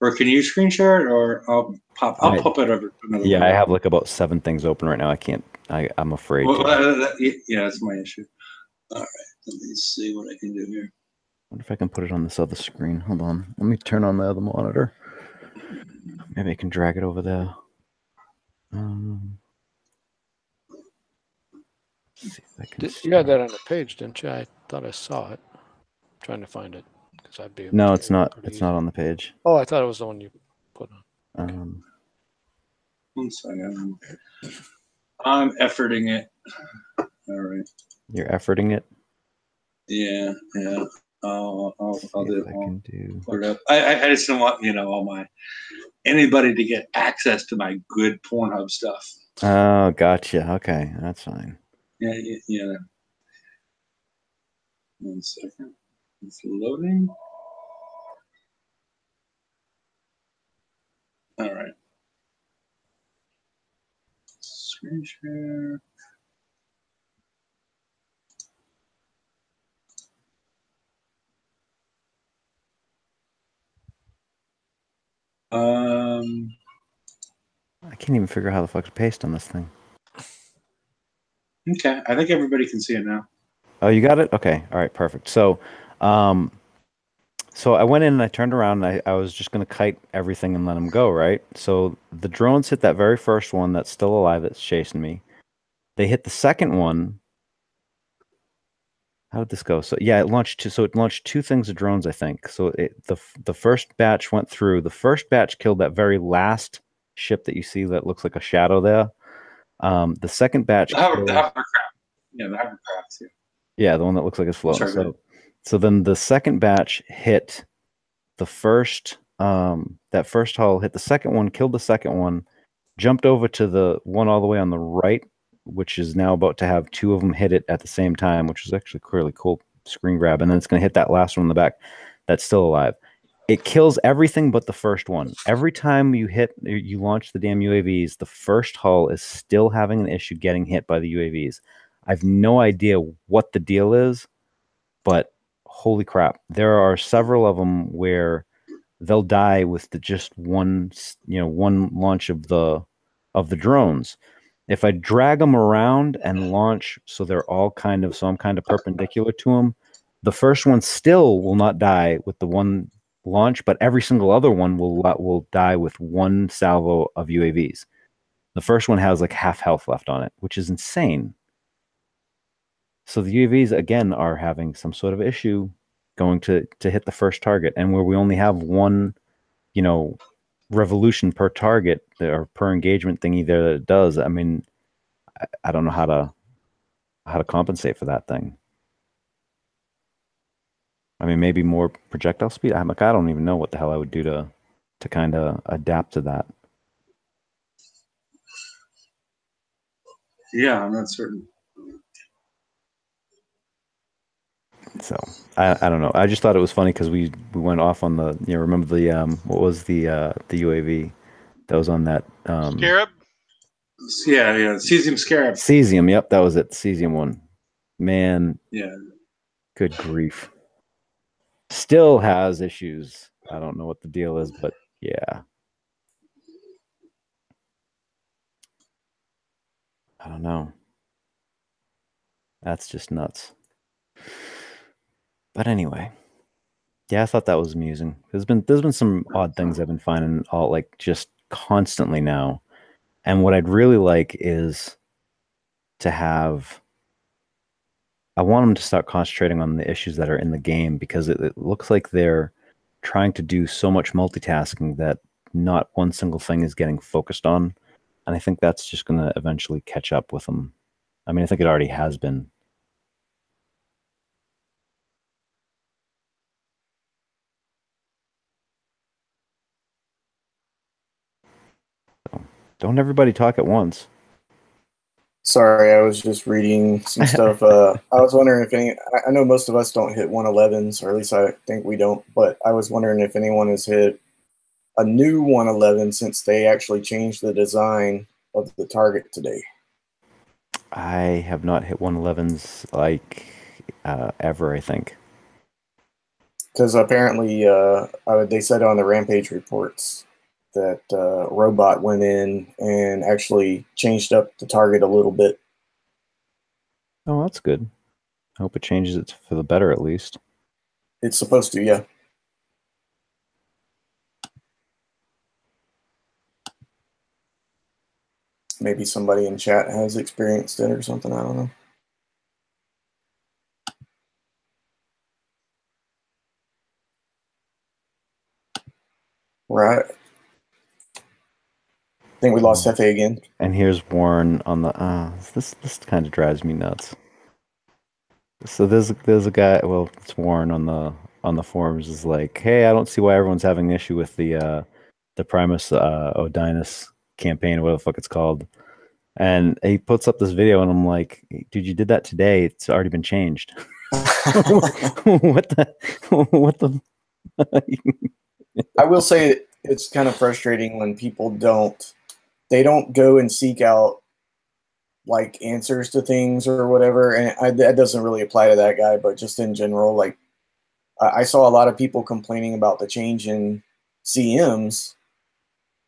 Or can you screen share it, or I'll pop it over. Yeah, I have like about 7 things open right now. I can't. I'm afraid. Yeah, that's my issue. All right, let me see what I can do here. I wonder if I can put it on this other screen. Hold on. Let me turn on the other monitor. Maybe I can drag it over there. See if I can you had that on the page, didn't you? I thought I saw it. I'm trying to find it because I'd be able no, it's not. It's not on the page. Oh, I thought it was the one you put on. 1 second. I'm efforting it. All right. You're efforting it? Yeah. I'll do it. I can do. Put it up. I just don't want anybody to get access to my good Pornhub stuff. Oh, gotcha. Okay, that's fine. Yeah. 1 second. It's loading. All right. Screen share. I can't even figure out how the fuck to paste on this thing. Okay, I think everybody can see it now. Oh, you got it? Okay, all right, perfect. So, so I went in and I turned around and I was just going to kite everything and let them go, right? So the drones hit that very first one that's still alive that's chasing me. They hit the second one. How did this go? So yeah, it launched two things of drones, I think. So the first batch went through. The first batch killed that very last ship that you see that looks like a shadow there. The second batch the hovercraft. Yeah, the hovercraft. Yeah. Yeah, the one that looks like it's floating. So then the second batch hit the first, that first hull hit the second one, killed the second one, jumped over to the one all the way on the right, which is now about to have 2 of them hit it at the same time, which is actually a really cool screen grab. And then it's going to hit that last one in the back that's still alive. It kills everything but the first one. Every time you launch the damn UAVs, the first hull is still having an issue getting hit by the UAVs. I have no idea what the deal is, but holy crap. There are several of them where they'll die with just one launch of the drones. If I drag them around and launch so I'm kind of perpendicular to them, the first one still will not die with the one launch, but every single other one will die with one salvo of UAVs. The first one has like half health left on it, which is insane. So the UAVs again are having some sort of issue going to hit the first target, and where we only have one, revolution per target or per engagement thingy there that it does. I mean, I don't know how to compensate for that thing. I mean, maybe more projectile speed. I don't even know what the hell I would do to to kind of adapt to that. Yeah, I'm not certain. So I don't know. I just thought it was funny because we went off on the, you know, remember the what was the UAV that was on that Scarab? Yeah, Cesium Scarab. Cesium. Yep, that was it. Cesium one. Man, Yeah. good grief. Still has issues. I don't know what the deal is, but yeah. I don't know. That's just nuts. But anyway, yeah, I thought that was amusing. There's been some odd things I've been finding all like just constantly now. And what I'd really like is to have, I want them to start concentrating on the issues that are in the game, because it looks like they're trying to do so much multitasking that not one single thing is getting focused on. And I think that's just going to eventually catch up with them. I mean, I think it already has been. So, don't everybody talk at once. Sorry, I was just reading some stuff. I was wondering if any. I know most of us don't hit 111s, or at least I think we don't. But I was wondering if anyone has hit a new 111 since they actually changed the design of the target today. I have not hit 111s like ever, I think. Because apparently, they said on the Rampage reports that Robot went in and actually changed up the target a little bit. Oh, that's good. I hope it changes it for the better at least. It's supposed to, yeah. Maybe somebody in chat has experienced it or something. I don't know. Right. I think we lost Hefe again. And here's Warren on the. This kind of drives me nuts. So there's a guy. Well, it's Warren on the forums is like, hey, I don't see why everyone's having an issue with the Primus Odinus campaign, or whatever the fuck it's called. And he puts up this video, and I'm like, dude, you did that today. It's already been changed. What the? I will say it's kind of frustrating when people don't go and seek out like answers to things or whatever. And that doesn't really apply to that guy, but just in general, like I saw a lot of people complaining about the change in CMs,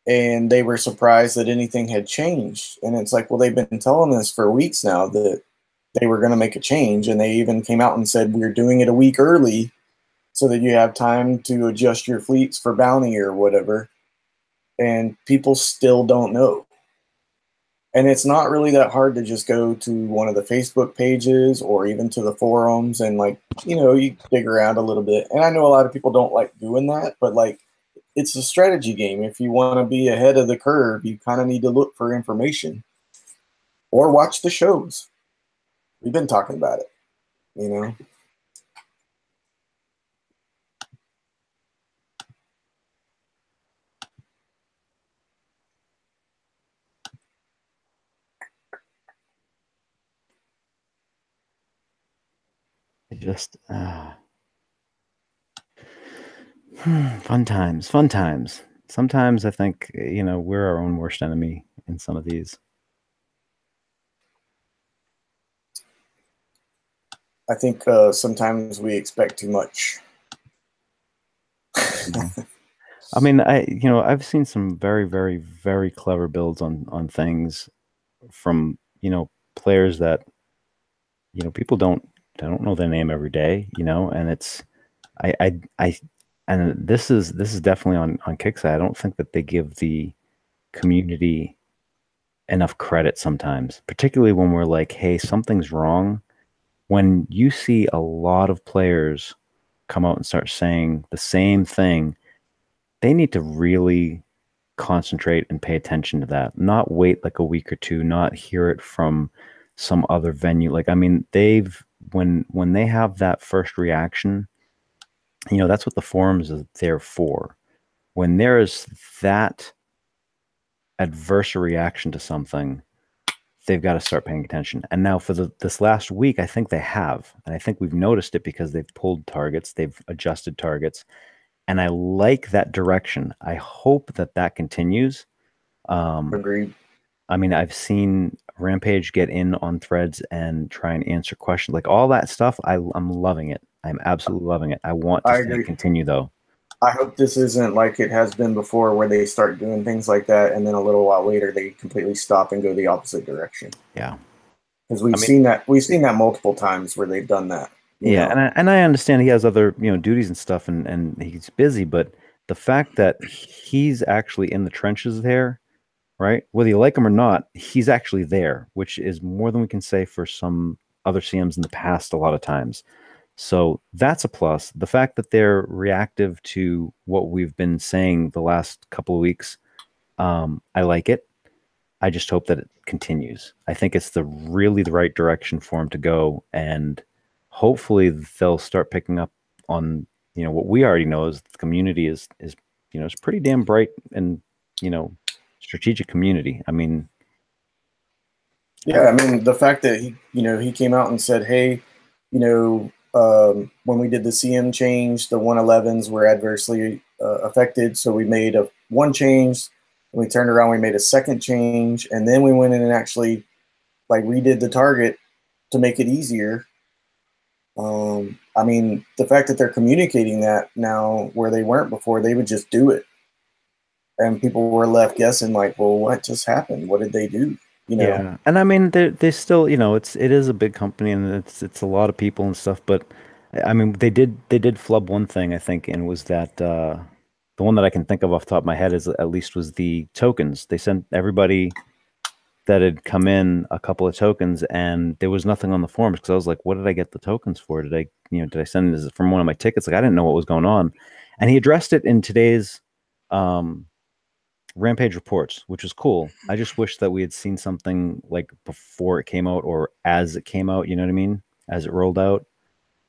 and they were surprised that anything had changed. And it's like, well, they've been telling us for weeks now that they were going to make a change, and they even came out and said we're doing it a week early so that you have time to adjust your fleets for bounty or whatever. And people still don't know. And it's not really that hard to just go to one of the Facebook pages or even to the forums and, like, you dig around a little bit. And I know a lot of people don't like doing that, but like, it's a strategy game. If you want to be ahead of the curve, you kind of need to look for information or watch the shows. We've been talking about it, Just fun times. Sometimes I think we're our own worst enemy in some of these. I think sometimes we expect too much. I mean, I've seen some very, very, very clever builds on things from players that people don't know their name every day, and it's and this is definitely on Kickside. I don't think that they give the community enough credit sometimes, particularly when we're like, hey, something's wrong. When you see a lot of players come out and start saying the same thing, they need to really concentrate and pay attention to that. Not wait like a week or two, not hear it from some other venue. Like, I mean, when they have that first reaction, that's what the forums is there for. when there is that adverse reaction to something, they've got to start paying attention. And now for this last week, I think they have. And I think we've noticed it because they've pulled targets, they've adjusted targets. And I like that direction. I hope that continues. Agreed. I mean, I've seen Rampage get in on threads and try and answer questions. Like all that stuff, I'm loving it. I'm absolutely loving it. I want to see it continue, though. I hope this isn't like it has been before, where they start doing things like that, and then a little while later they completely stop and go the opposite direction. Yeah, because we've seen that multiple times where they've done that. Yeah, and I understand he has other duties and stuff, and he's busy, but the fact that he's actually in the trenches there, right? Whether you like him or not, he's actually there, which is more than we can say for some other CMs in the past a lot of times. So that's a plus. The fact that they're reactive to what we've been saying the last couple of weeks, I like it. I just hope that it continues. I think it's really the right direction for him to go, and hopefully they'll start picking up on what we already know is the community is it's pretty damn bright and strategic community. I mean, yeah, I mean the fact that he came out and said, hey, when we did the CM change, the 111s were adversely affected, so we made one change. And we turned around, we made a second change, and then we went in and actually redid the target to make it easier. I mean, the fact that they're communicating that now where they weren't before, they would just do it. And people were left guessing well, what just happened? What did they do? Yeah. And I mean, they still, it is a big company and it's a lot of people and stuff, but I mean, they did flub one thing, I think, and was that, the one that I can think of off the top of my head was the tokens. They sent everybody that had come in a couple of tokens, and there was nothing on the forums because I was like, "What did I get the tokens for? Did I send this from one of my tickets?" Like I didn't know what was going on, and he addressed it in today's Rampage reports, which was cool. I just wish that we had seen something like before it came out or as it came out. You know what I mean? As it rolled out.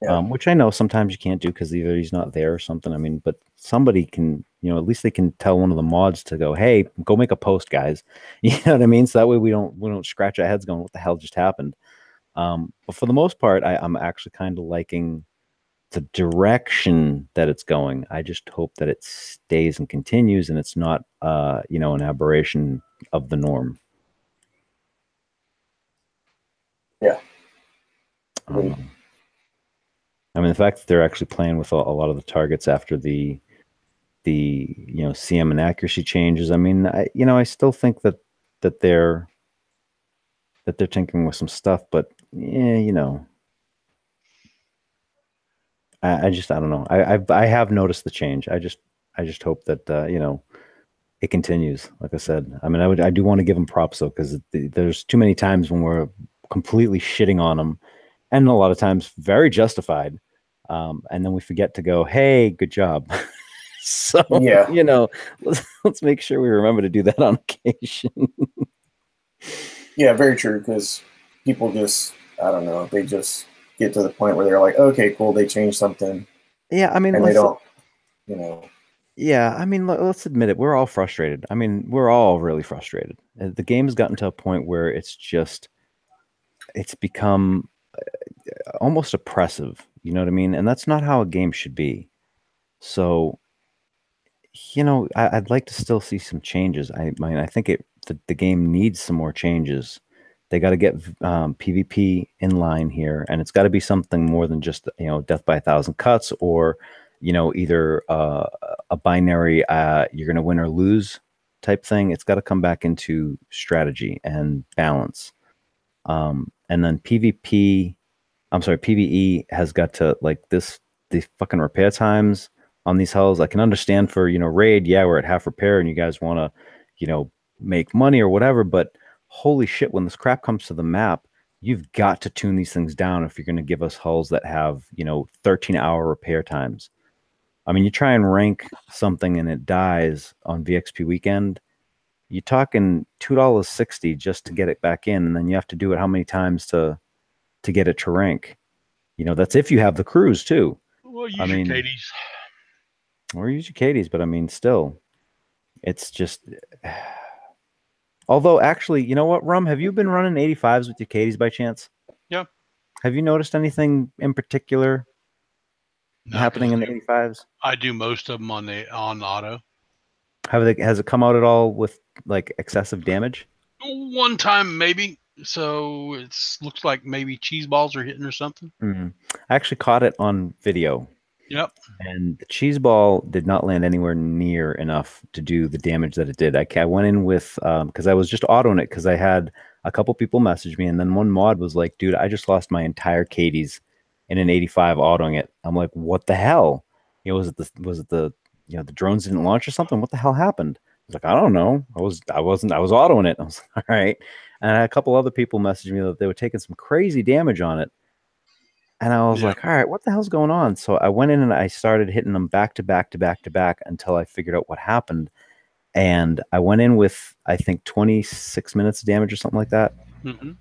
Yeah. Which I know sometimes you can't do because either he's not there or something. I mean, but somebody can, at least they can tell one of the mods to go, hey, go make a post, guys. You know what I mean? So that way we don't scratch our heads going, what the hell just happened? But for the most part, I'm actually kind of liking the direction that it's going. I just hope that it stays and continues and it's not, an aberration of the norm. Yeah. I mean, the fact that they're actually playing with a lot of the targets after the CM and accuracy changes. I mean, I still think that they're tinkering with some stuff, but yeah, I don't know. I have noticed the change. I just hope that it continues. Like I said, I mean, I do want to give them props though, because there's too many times when we're completely shitting on them, and a lot of times very justified. And then we forget to go, hey, good job. So, yeah, let's make sure we remember to do that on occasion. Yeah, very true. Because people just, I don't know, they just get to the point where they're like, okay, cool, they changed something. Yeah, I mean, and they don't, Yeah, I mean, let's admit it. We're all frustrated. I mean, we're all really frustrated. The game has gotten to a point where it's become almost oppressive. You know what I mean? And that's not how a game should be. So, I'd like to still see some changes. I mean, I think the game needs some more changes. They got to get PvP in line here, and it's got to be something more than just death by 1,000 cuts or either a binary you're going to win or lose type thing. It's got to come back into strategy and balance. And then PvE has got to the fucking repair times on these hulls. I can understand for raid, yeah, we're at half repair and you guys want to make money or whatever, but holy shit, when this crap comes to the map, you've got to tune these things down if you're going to give us hulls that have 13-hour repair times. I mean, you try and rank something and it dies on VXP weekend, you're talking $2.60 just to get it back in, and then you have to do it how many times to get it to rank? That's if you have the crews too. Well, use your Katie's. Or use your Katie's, but I mean, still, it's just. Although, actually, you know what, Rum? Have you been running 85s with your Katie's by chance? Yeah. Have you noticed anything in particular No, happening 'cause in the 85s? I do most of them on auto. Has it come out at all with like excessive damage? One time maybe. So it looks like maybe cheese balls are hitting or something. I actually caught it on video. Yep. And the cheese ball did not land anywhere near enough to do the damage that it did. I went in with, because I was just autoing it because I had a couple people message me, and then one mod was like, dude, I just lost my entire Katie's in an 85 autoing it. I'm like, what the hell? Was it the the drones didn't launch or something? What the hell happened? I was like, I don't know. I was autoing it. I was like, all right. And a couple other people messaged me that they were taking some crazy damage on it. And I was like, all right, what the hell's going on? So I went in and I started hitting them back to back to back to back until I figured out what happened. And I went in with, I think, 26 minutes of damage or something like that. Mm-hmm.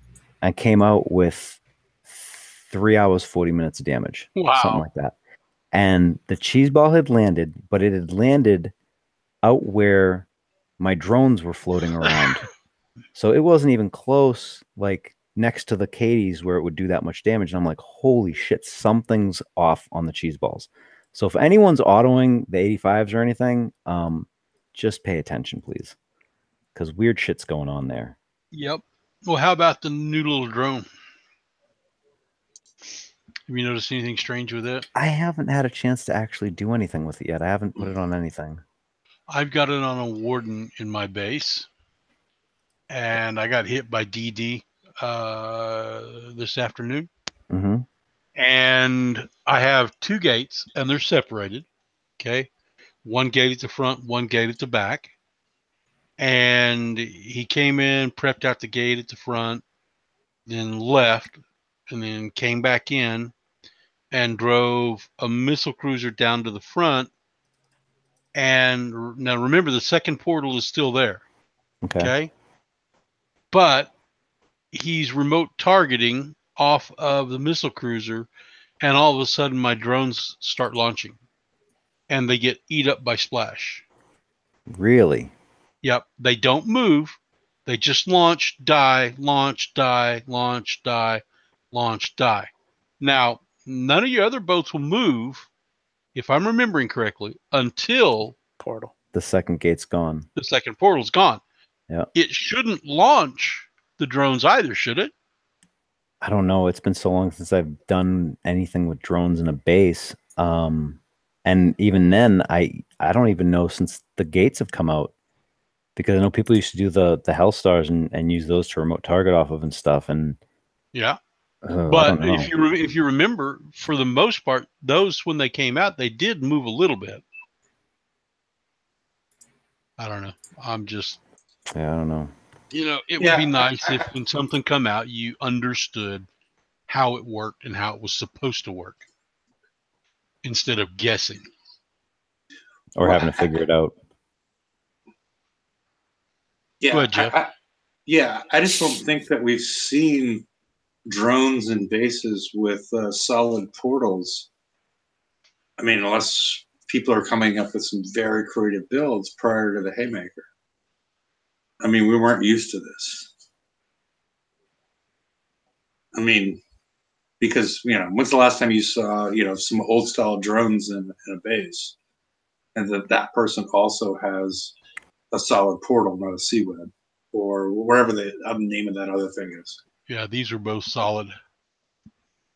And came out with 3 hours, 40 minutes of damage. Wow. Something like that. And the cheese ball had landed, but it had landed out where my drones were floating around. So it wasn't even close, like next to the Katie's where it would do that much damage. And I'm like, holy shit, something's off on the cheese balls. So if anyone's autoing the 85s or anything, just pay attention, please. Because weird shit's going on there. Yep. Well, how about the new little drone? Have you noticed anything strange with it? I haven't had a chance to actually do anything with it yet. I haven't put it on anything. I've got it on a Warden in my base, and I got hit by DD this afternoon. Mm-hmm. And I have two gates, and they're separated. Okay, one gate at the front, one gate at the back. And he came in, prepped out the gate at the front, then left, and then came back in and drove a missile cruiser down to the front. And now remember, the second portal is still there. Okay. But he's remote targeting off of the missile cruiser, and all of a sudden my drones start launching and they get eat up by splash. Really? Yep. They don't move. They just launch, die, launch, die, launch, die, launch, die. Now, none of your other boats will move, if I'm remembering correctly, until portal. The second gate's gone. The second portal's gone. Yeah. It shouldn't launch the drones either, should it? I don't know. It's been so long since I've done anything with drones in a base. And even then, I don't even know since the gates have come out. Because I know people used to do the Hellstars and use those to remote target off of and stuff. And yeah. But if you remember, for the most part, those, when they came out, they did move a little bit. I don't know. Yeah, I don't know. It would be nice if when something come out, you understood how it worked and how it was supposed to work instead of guessing. Or having to figure it out. Yeah, go ahead, Jeff. I just don't think that we've seen drones and bases with solid portals. I mean, unless people are coming up with some very creative builds prior to the Haymaker. I mean, we weren't used to this. I mean, because, when's the last time you saw, some old style drones in a base? And that person also has a solid portal, not a C-web, or wherever the name of that other thing is. Yeah, these are both solid.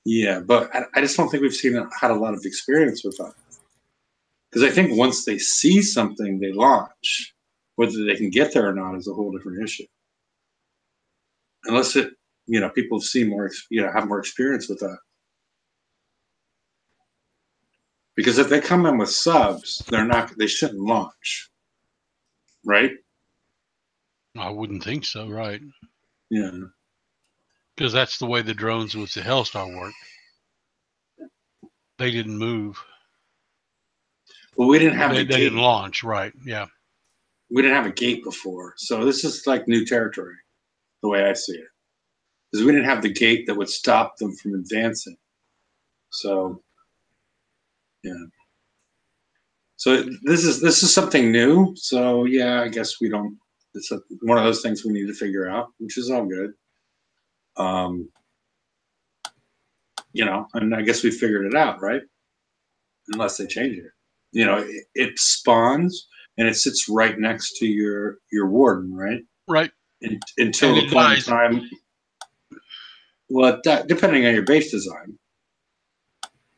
Yeah, but I just don't think we've had a lot of experience with that. Because I think once they see something, they launch. Whether they can get there or not is a whole different issue. Unless people have seen more, have more experience with that. Because if they come in with subs, they shouldn't launch. Right? I wouldn't think so, right? Yeah. Because that's the way the drones with the Hellstar work. They didn't move. Well, we didn't have they didn't launch, right? Yeah. We didn't have a gate before, so this is like new territory, the way I see it. Because we didn't have the gate that would stop them from advancing. So, yeah. So this is something new. So yeah, I guess we don't. It's one of those things we need to figure out, which is all good. And I guess we figured it out, right? Unless they change it. It spawns and it sits right next to your warden, right? Right. Until And the it point in dies. time. Well, depending on your base design,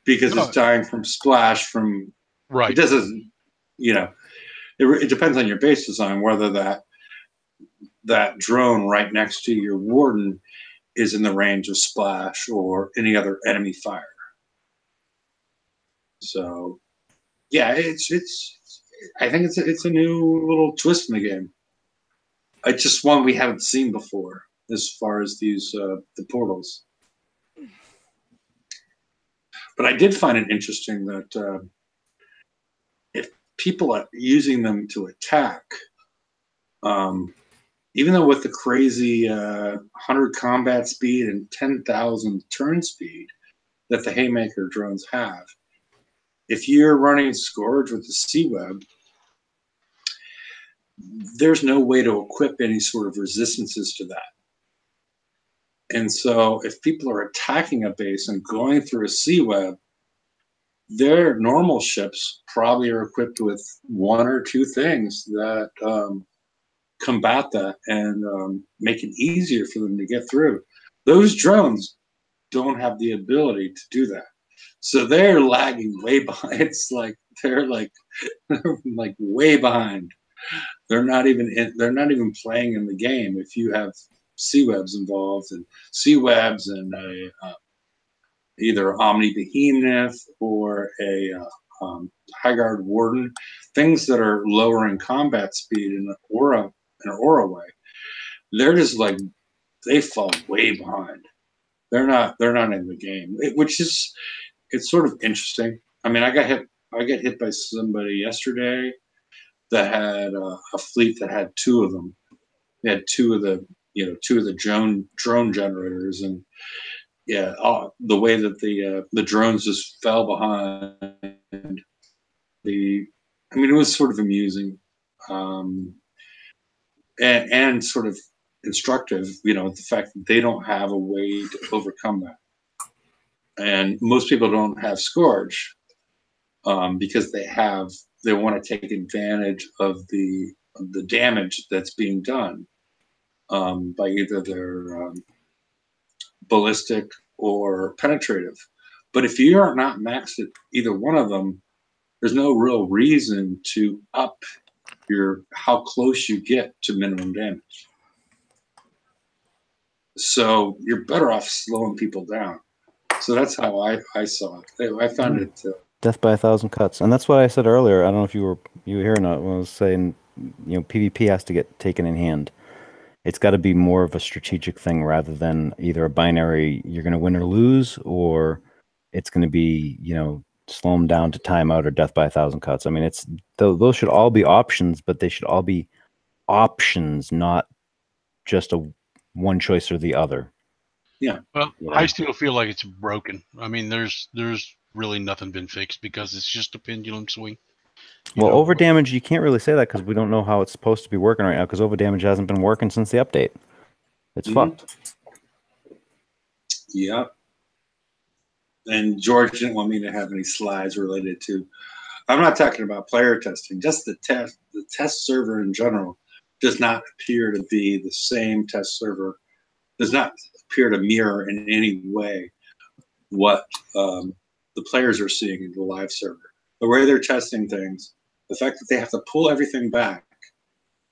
because it's dying from splash from. Right. It doesn't. It depends on your base design whether that drone right next to your warden is in the range of splash or any other enemy fire. So, yeah, it's. I think it's a new little twist in the game. It's just one we haven't seen before, as far as these the portals. But I did find it interesting that if people are using them to attack, even though with the crazy 100 combat speed and 10,000 turn speed that the Haymaker drones have, if you're running Scourge with the C-Web, there's no way to equip any sort of resistances to that. And so if people are attacking a base and going through a C-Web, their normal ships probably are equipped with one or two things that combat that and make it easier for them to get through. Those drones don't have the ability to do that. So they're lagging way behind. It's like they're like way behind. They're not even playing in the game if you have C-Webs involved, and C-Webs and either Omni Behemoth or a High Guard Warden, things that are lowering combat speed in an aura way. They're just like they fall way behind. They're not in the game, it's sort of interesting. I mean, I got hit by somebody yesterday that had a fleet that had two of them. They had two of the drone generators, and yeah, the way that the drones just fell behind. It was sort of amusing, and sort of instructive. The fact that they don't have a way to overcome that, and most people don't have Scourge because they want to take advantage of the damage that's being done by either their ballistic or penetrative. But if you are not maxed at either one of them, there's no real reason to up how close you get to minimum damage. So you're better off slowing people down. So that's how I saw it. I found it. Death by 1,000 cuts, and that's what I said earlier. I don't know if you were here or not when I was saying, PvP has to get taken in hand. It's got to be more of a strategic thing rather than either a binary, you're going to win or lose, or it's going to be, slow them down to timeout or death by 1,000 cuts. I mean, those should all be options, but they should all be options, not just one choice or the other. Yeah. Well, I still feel like it's broken. I mean, there's really nothing been fixed because it's just a pendulum swing. Well, over damage, you can't really say that because we don't know how it's supposed to be working right now because over damage hasn't been working since the update. It's fucked. Yeah. And George didn't want me to have any slides related to. I'm not talking about player testing. Just the test server in general does not appear to be the same test server. Does not appear to mirror in any way what the players are seeing in the live server. The way they're testing things, the fact that they have to pull everything back.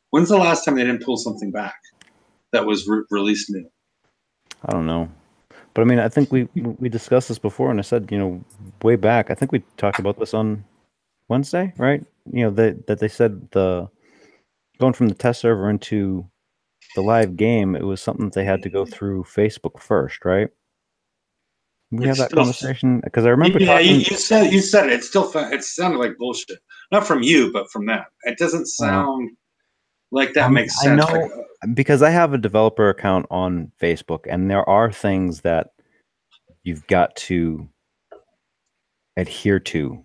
When's the last time they didn't pull something back that was released new? I don't know. But I mean, I think we discussed this before, and I said, way back, I think we talked about this on Wednesday, right? That they said going from the test server into the live game, it was something that they had to go through Facebook first, right? We have that conversation because I remember. Yeah, you said it. It sounded like bullshit. Not from you, but from them. It doesn't sound like that makes sense. I know, because I have a developer account on Facebook, and there are things that you've got to adhere to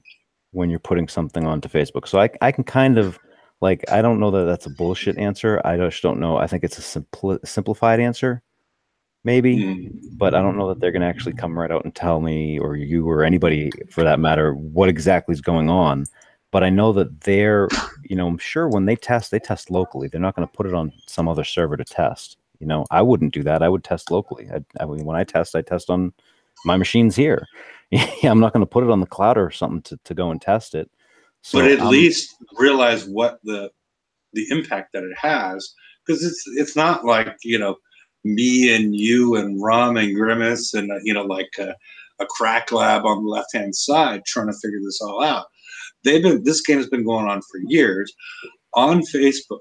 when you're putting something onto Facebook. So I can kind of like, I don't know that that's a bullshit answer. I just don't know. I think it's a simplified answer, maybe, but I don't know that they're going to actually come right out and tell me, or you or anybody for that matter, what exactly is going on. But I know that they're, I'm sure when they test locally. They're not going to put it on some other server to test. I wouldn't do that. I would test locally. I mean, when I test on my machines here. Yeah, I'm not going to put it on the cloud or something to go and test it. So, but at least realize what the impact that it has, because it's not like me and you and Rom and Grimace and like a crack lab on the left hand side trying to figure this all out. This game has been going on for years on Facebook.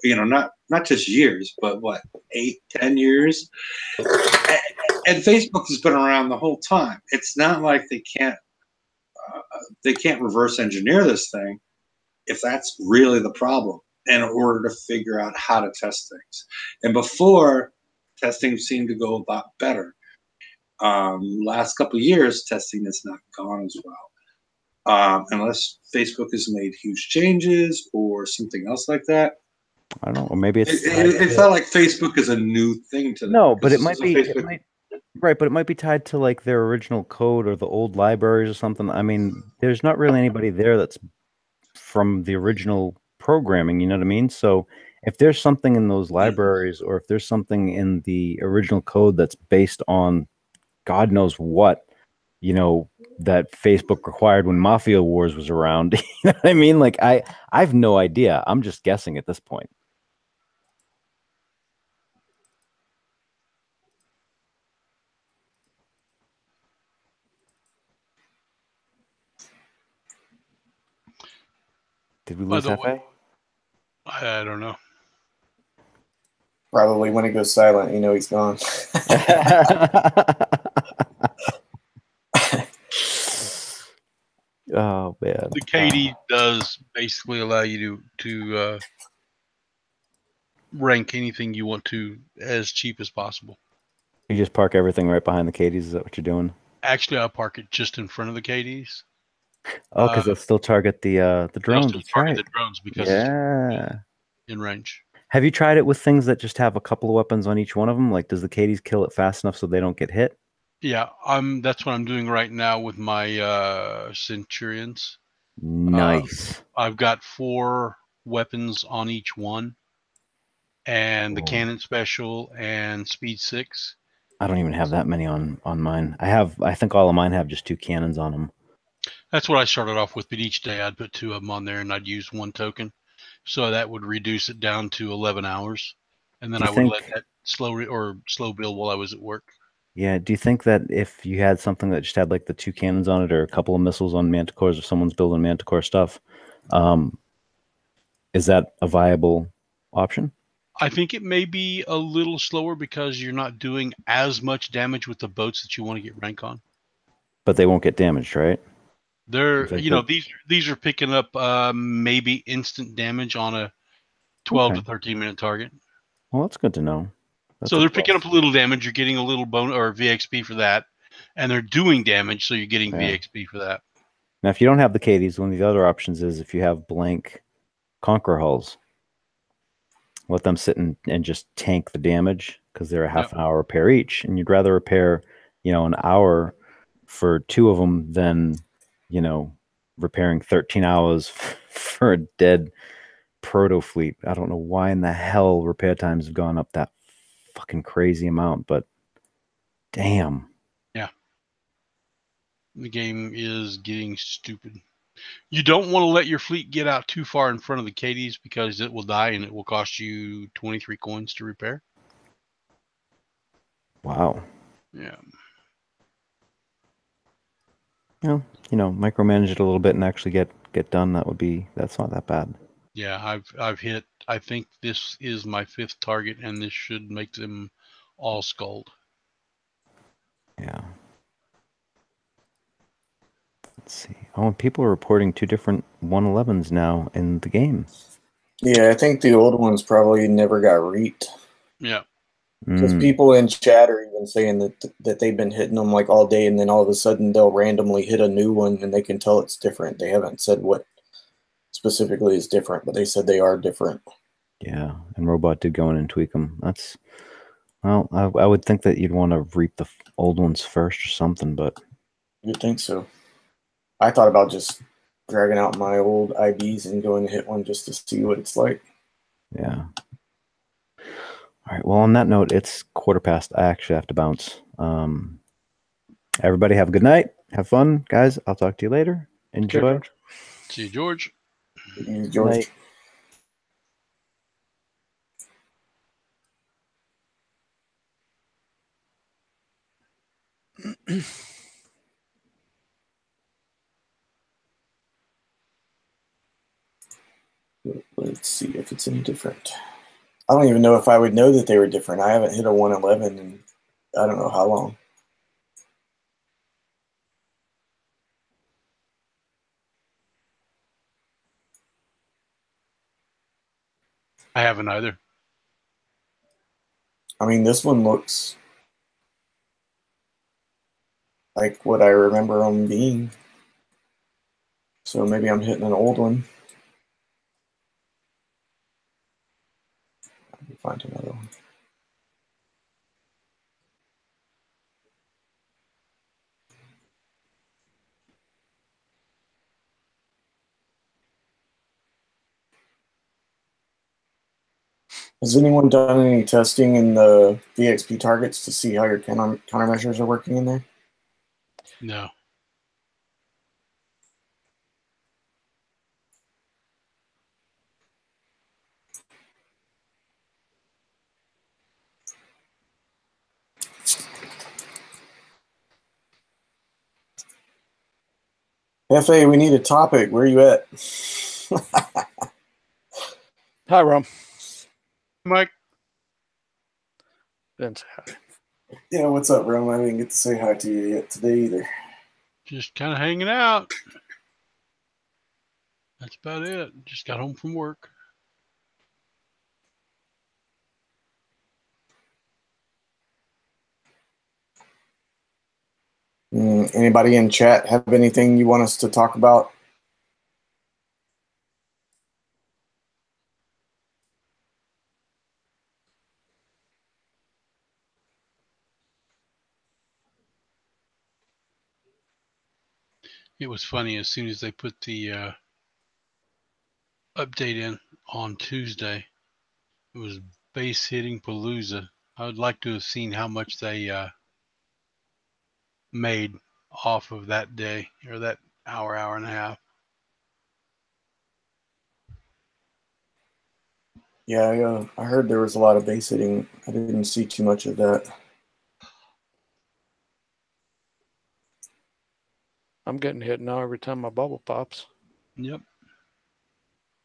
Not just years, but what, 8-10 years. And Facebook has been around the whole time. It's not like they can't reverse engineer this thing if that's really the problem in order to figure out how to test things. And before, testing seemed to go a lot better. Last couple of years, testing has not gone as well. Unless Facebook has made huge changes or something else like that. I don't know. Or maybe it felt like Facebook is a new thing to them. No, but it might be right, but it might be tied to like their original code or the old libraries or something. I mean, there's not really anybody there that's from the original programming, you know what I mean? So if there's something in those libraries or if there's something in the original code that's based on God knows what, that Facebook required when Mafia Wars was around, you know what I mean? Like I have no idea. I'm just guessing at this point. Did we lose Hefe? I don't know. Probably when it goes silent, he's gone. Oh man. The KD does basically allow you to rank anything you want to as cheap as possible. You just park everything right behind the KDs. Is that what you're doing? Actually, I'll park it just in front of the KDs. Oh, because they'll still target the drones. They'll still target the drones because it's in range. Have you tried it with things that just have a couple of weapons on each one of them? Like, does the KDs kill it fast enough so they don't get hit? Yeah, that's what I'm doing right now with my Centurions. Nice. I've got 4 weapons on each one, and the cannon special and speed 6. I don't even have that many on mine. I think all of mine have just 2 cannons on them. That's what I started off with, but each day I'd put 2 of them on there and I'd use 1 token. So that would reduce it down to 11 hours. And then I would let that slow build while I was at work. Yeah. Do you think that if you had something that just had like the 2 cannons on it or a couple of missiles on Manticores, if someone's building Manticore stuff, is that a viable option? I think it may be a little slower because you're not doing as much damage with the boats that you want to get rank on. But they won't get damaged, right? They're, these are picking up maybe instant damage on a 12 to 13 minute target. Well, that's good to know. So they're picking up a little damage. You're getting a little bone or VXP for that, and they're doing damage, so you're getting VXP for that. Now, if you don't have the KDs, one of the other options is if you have blank Conqueror hulls, let them sit and just tank the damage because they're a half an hour repair each, and you'd rather repair, an hour for 2 of them than repairing 13 hours for a dead proto fleet. I don't know why in the hell repair times have gone up that fucking crazy amount, but damn. Yeah. The game is getting stupid. You don't want to let your fleet get out too far in front of the KDs because it will die and it will cost you 23 coins to repair. Wow. Yeah. Well, micromanage it a little bit and actually get done. That's not that bad. Yeah, I've hit, I think this is my 5th target and this should make them all skulled. Yeah. Let's see. Oh, and people are reporting 2 different 111s now in the game. Yeah, I think the old ones probably never got reaped. Yeah. Because Mm, people in chat are even saying that they've been hitting them like all day, and then all of a sudden they'll randomly hit a new one, and they can tell it's different. They haven't said what specifically is different, but they said they are different. yeah, and Robot did go in and tweak them. That's well, I would think that you'd want to reap the old ones first or something, but You'd think so. I thought about just dragging out my old IBs and going to hit one just to see what it's like. yeah. All right. Well, on that note, it's 1:15. I actually have to bounce. Everybody have a good night. Have fun, guys. I'll talk to you later. Enjoy. George. See you, George. George. Night. Let's see if it's any different. I don't even know if I would know that they were different. I haven't hit a 111 in I don't know how long. I haven't either. I mean, this one looks like what I remember them being. So maybe I'm hitting an old one. Let me find another one. Has anyone done any testing in the VXP targets to see how your countermeasures are working in there? No. FA, we need a topic. Where are you at? Hi, Rum. Mike, Didn't say hi. Yeah, what's up, Rum? I didn't get to say hi to you yet today either. just kind of hanging out. That's about it. Just got home from work. Anybody in chat have anything you want us to talk about? It was funny as soon as they put the update in on Tuesday. It was base hitting Palooza. I would like to have seen how much they made off of that day or that hour and a half. Yeah, I heard there was a lot of base hitting. I didn't see too much of that. I'm getting hit now every time my bubble pops. Yep.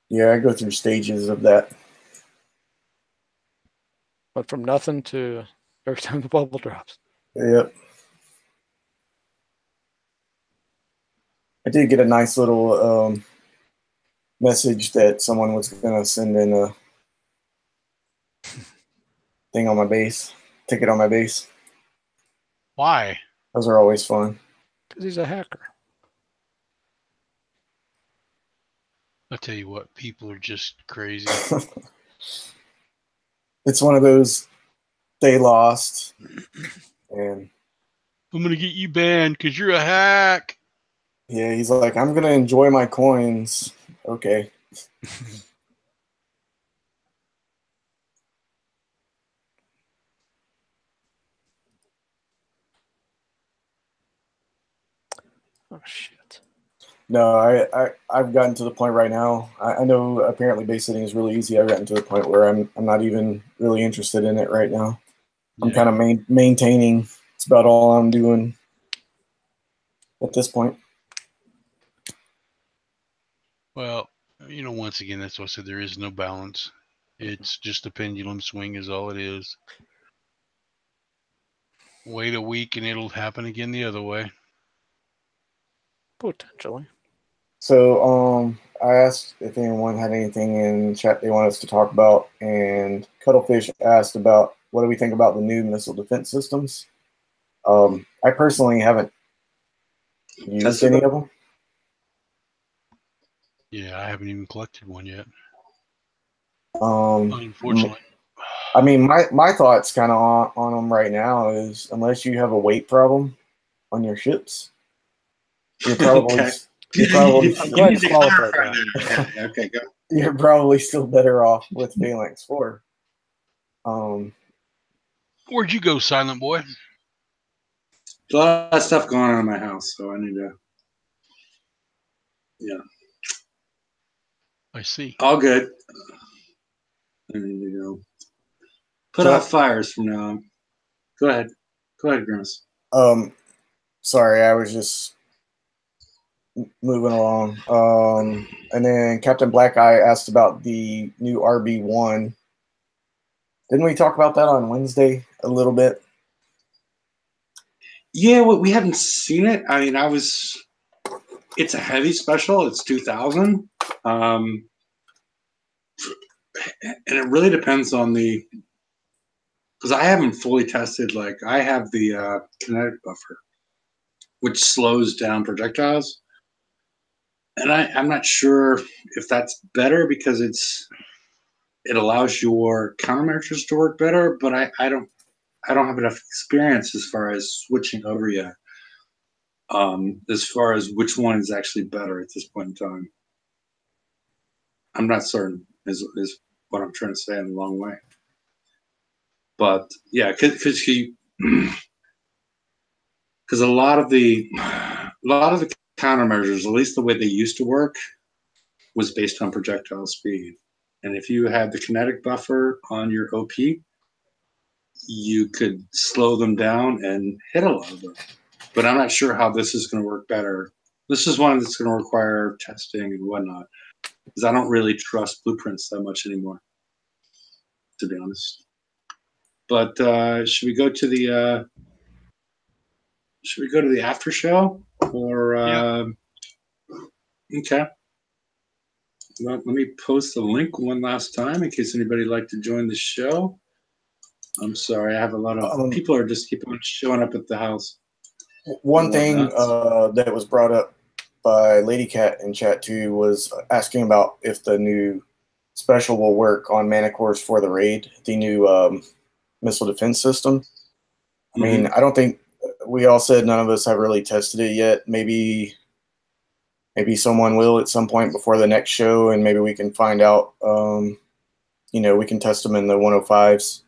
Yeah, I go through stages of that. But from nothing to every time the bubble drops. Yep. I did get a nice little message that someone was going to send in a thing on my base, ticket on my base. Why? Those are always fun. Because he's a hacker. I'll tell you what, people are just crazy. It's one of those, they lost, and I'm going to get you banned because you're a hack. yeah, he's like, I'm going to enjoy my coins. Okay. Oh, shit. No, I've gotten to the point right now. I know apparently base hitting is really easy. I've gotten to the point where I'm not even really interested in it right now. I'm kind of maintaining. It's about all I'm doing at this point. Well, once again, that's why I said there is no balance. It's just a pendulum swing is all it is. Wait a week and it'll happen again the other way. Potentially. So I asked if anyone had anything in chat they want us to talk about, and Cuttlefish asked about what do we think about the new missile defense systems? I personally haven't used any of them. Yeah, I haven't even collected one yet. Um, Unfortunately. I mean, my thoughts kind of on them right now is unless you have a weight problem on your ships, you're probably Okay. you're probably I'm glad you qualified Right that. now. Okay, go. you're probably still better off with Phalanx 4. Where'd you go, Silent Boy? There's a lot of stuff going on in my house, so I need to. Yeah, I see. all good. I need to go put So- out fires from now on. Go ahead, Grimace. Sorry, I was just moving along. And then Captain Black Eye asked about the new RB1. Didn't we talk about that on Wednesday a little bit? Yeah, well, we haven't seen it. I mean, it's a heavy special. It's 2,000. And it really depends on because I haven't fully tested, like, I have the kinetic buffer, which slows down projectiles. And I'm not sure if that's better because it allows your countermeasures to work better, but I don't have enough experience as far as switching over yet. As far as which one is actually better at this point in time. I'm not certain is what I'm trying to say in a long way. But yeah, because a lot of the countermeasures, at least the way they used to work, was based on projectile speed. And if you had the kinetic buffer on your OP, you could slow them down and hit a lot of them. But I'm not sure how this is going to work better. This is one that's going to require testing and whatnot, because I don't really trust blueprints that much anymore, to be honest. But should we go to the after show or? Okay. Well, let me post the link one last time in case anybody would like to join the show. I'm sorry, I have a lot of people are just keep on showing up at the house. One thing that was brought up by Lady Cat in chat too was asking about if the new special will work on mana cores for the raid, the new missile defense system. I mean, I don't think we all said none of us have really tested it yet. Maybe someone will at some point before the next show, and maybe we can find out. We can test them in the 105s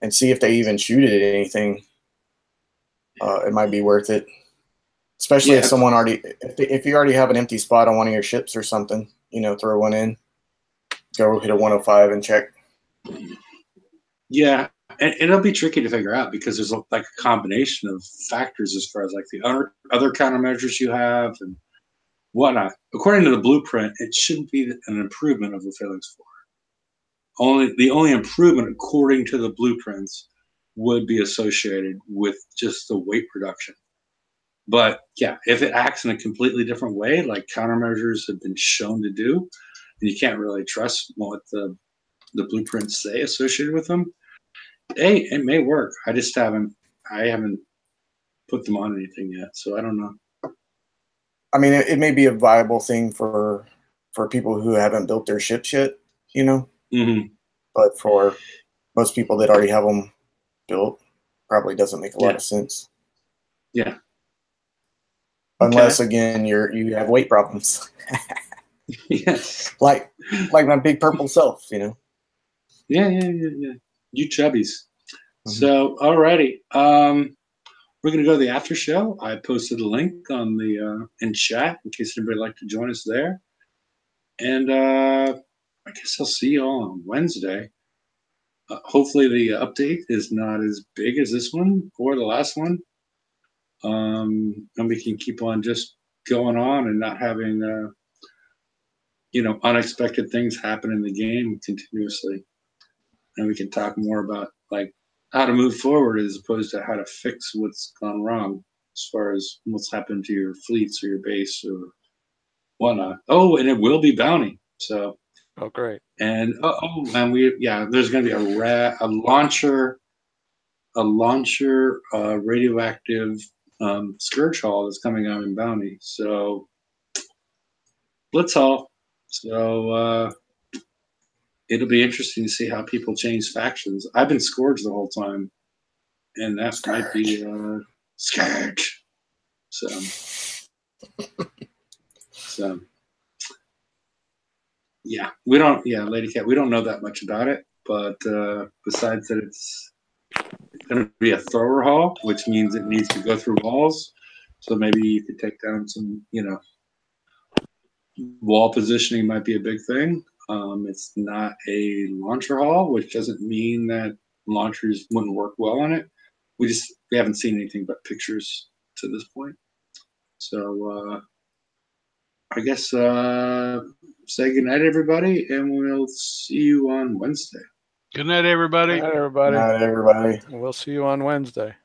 and see if they even shoot it at anything. It might be worth it, especially if someone if you already have an empty spot on one of your ships or something. Throw one in, go hit a 105 and check. Yeah, and it'll be tricky to figure out because there's like a combination of factors as far as like the other countermeasures you have and whatnot. According to the blueprint, it shouldn't be an improvement of the Phalanx 4. The only improvement, according to the blueprints, would be associated with just the weight reduction. But yeah, if it acts in a completely different way, like countermeasures have been shown to do, and you can't really trust what the blueprints say associated with them, hey, it may work. I haven't put them on anything yet, so I don't know. I mean, it may be a viable thing for people who haven't built their ships yet, But for most people that already have them built, probably doesn't make a lot of sense. Yeah. Unless again you have weight problems. Yes. Like my big purple self, Yeah. You chubbies. So alrighty. We're gonna go to the after show. I posted a link on the in chat in case anybody would like to join us there. And I guess I'll see you all on Wednesday. Hopefully the update is not as big as this one or the last one. And we can keep on just going on and not having unexpected things happen in the game continuously. And we can talk more about like how to move forward as opposed to how to fix what's gone wrong as far as what's happened to your fleets or your base or whatnot. Oh, and it will be bounty. So Oh, great. and there's going to be a launcher a launcher radioactive scourge haul that's coming out in Bounty. So Blitz haul. So it'll be interesting to see how people change factions. I've been Scourge the whole time, and that might be Scourge. So yeah, we don't. Yeah, Lady Cat, we don't know that much about it, but besides that, it's going to be a thrower haul, which means it needs to go through walls. So maybe you could take down some, wall positioning might be a big thing. It's not a launcher haul, which doesn't mean that launchers wouldn't work well on it. We haven't seen anything but pictures to this point. So I guess say goodnight, everybody, and we'll see you on Wednesday. Good night, everybody. All right, everybody. Not everybody. We'll see you on Wednesday.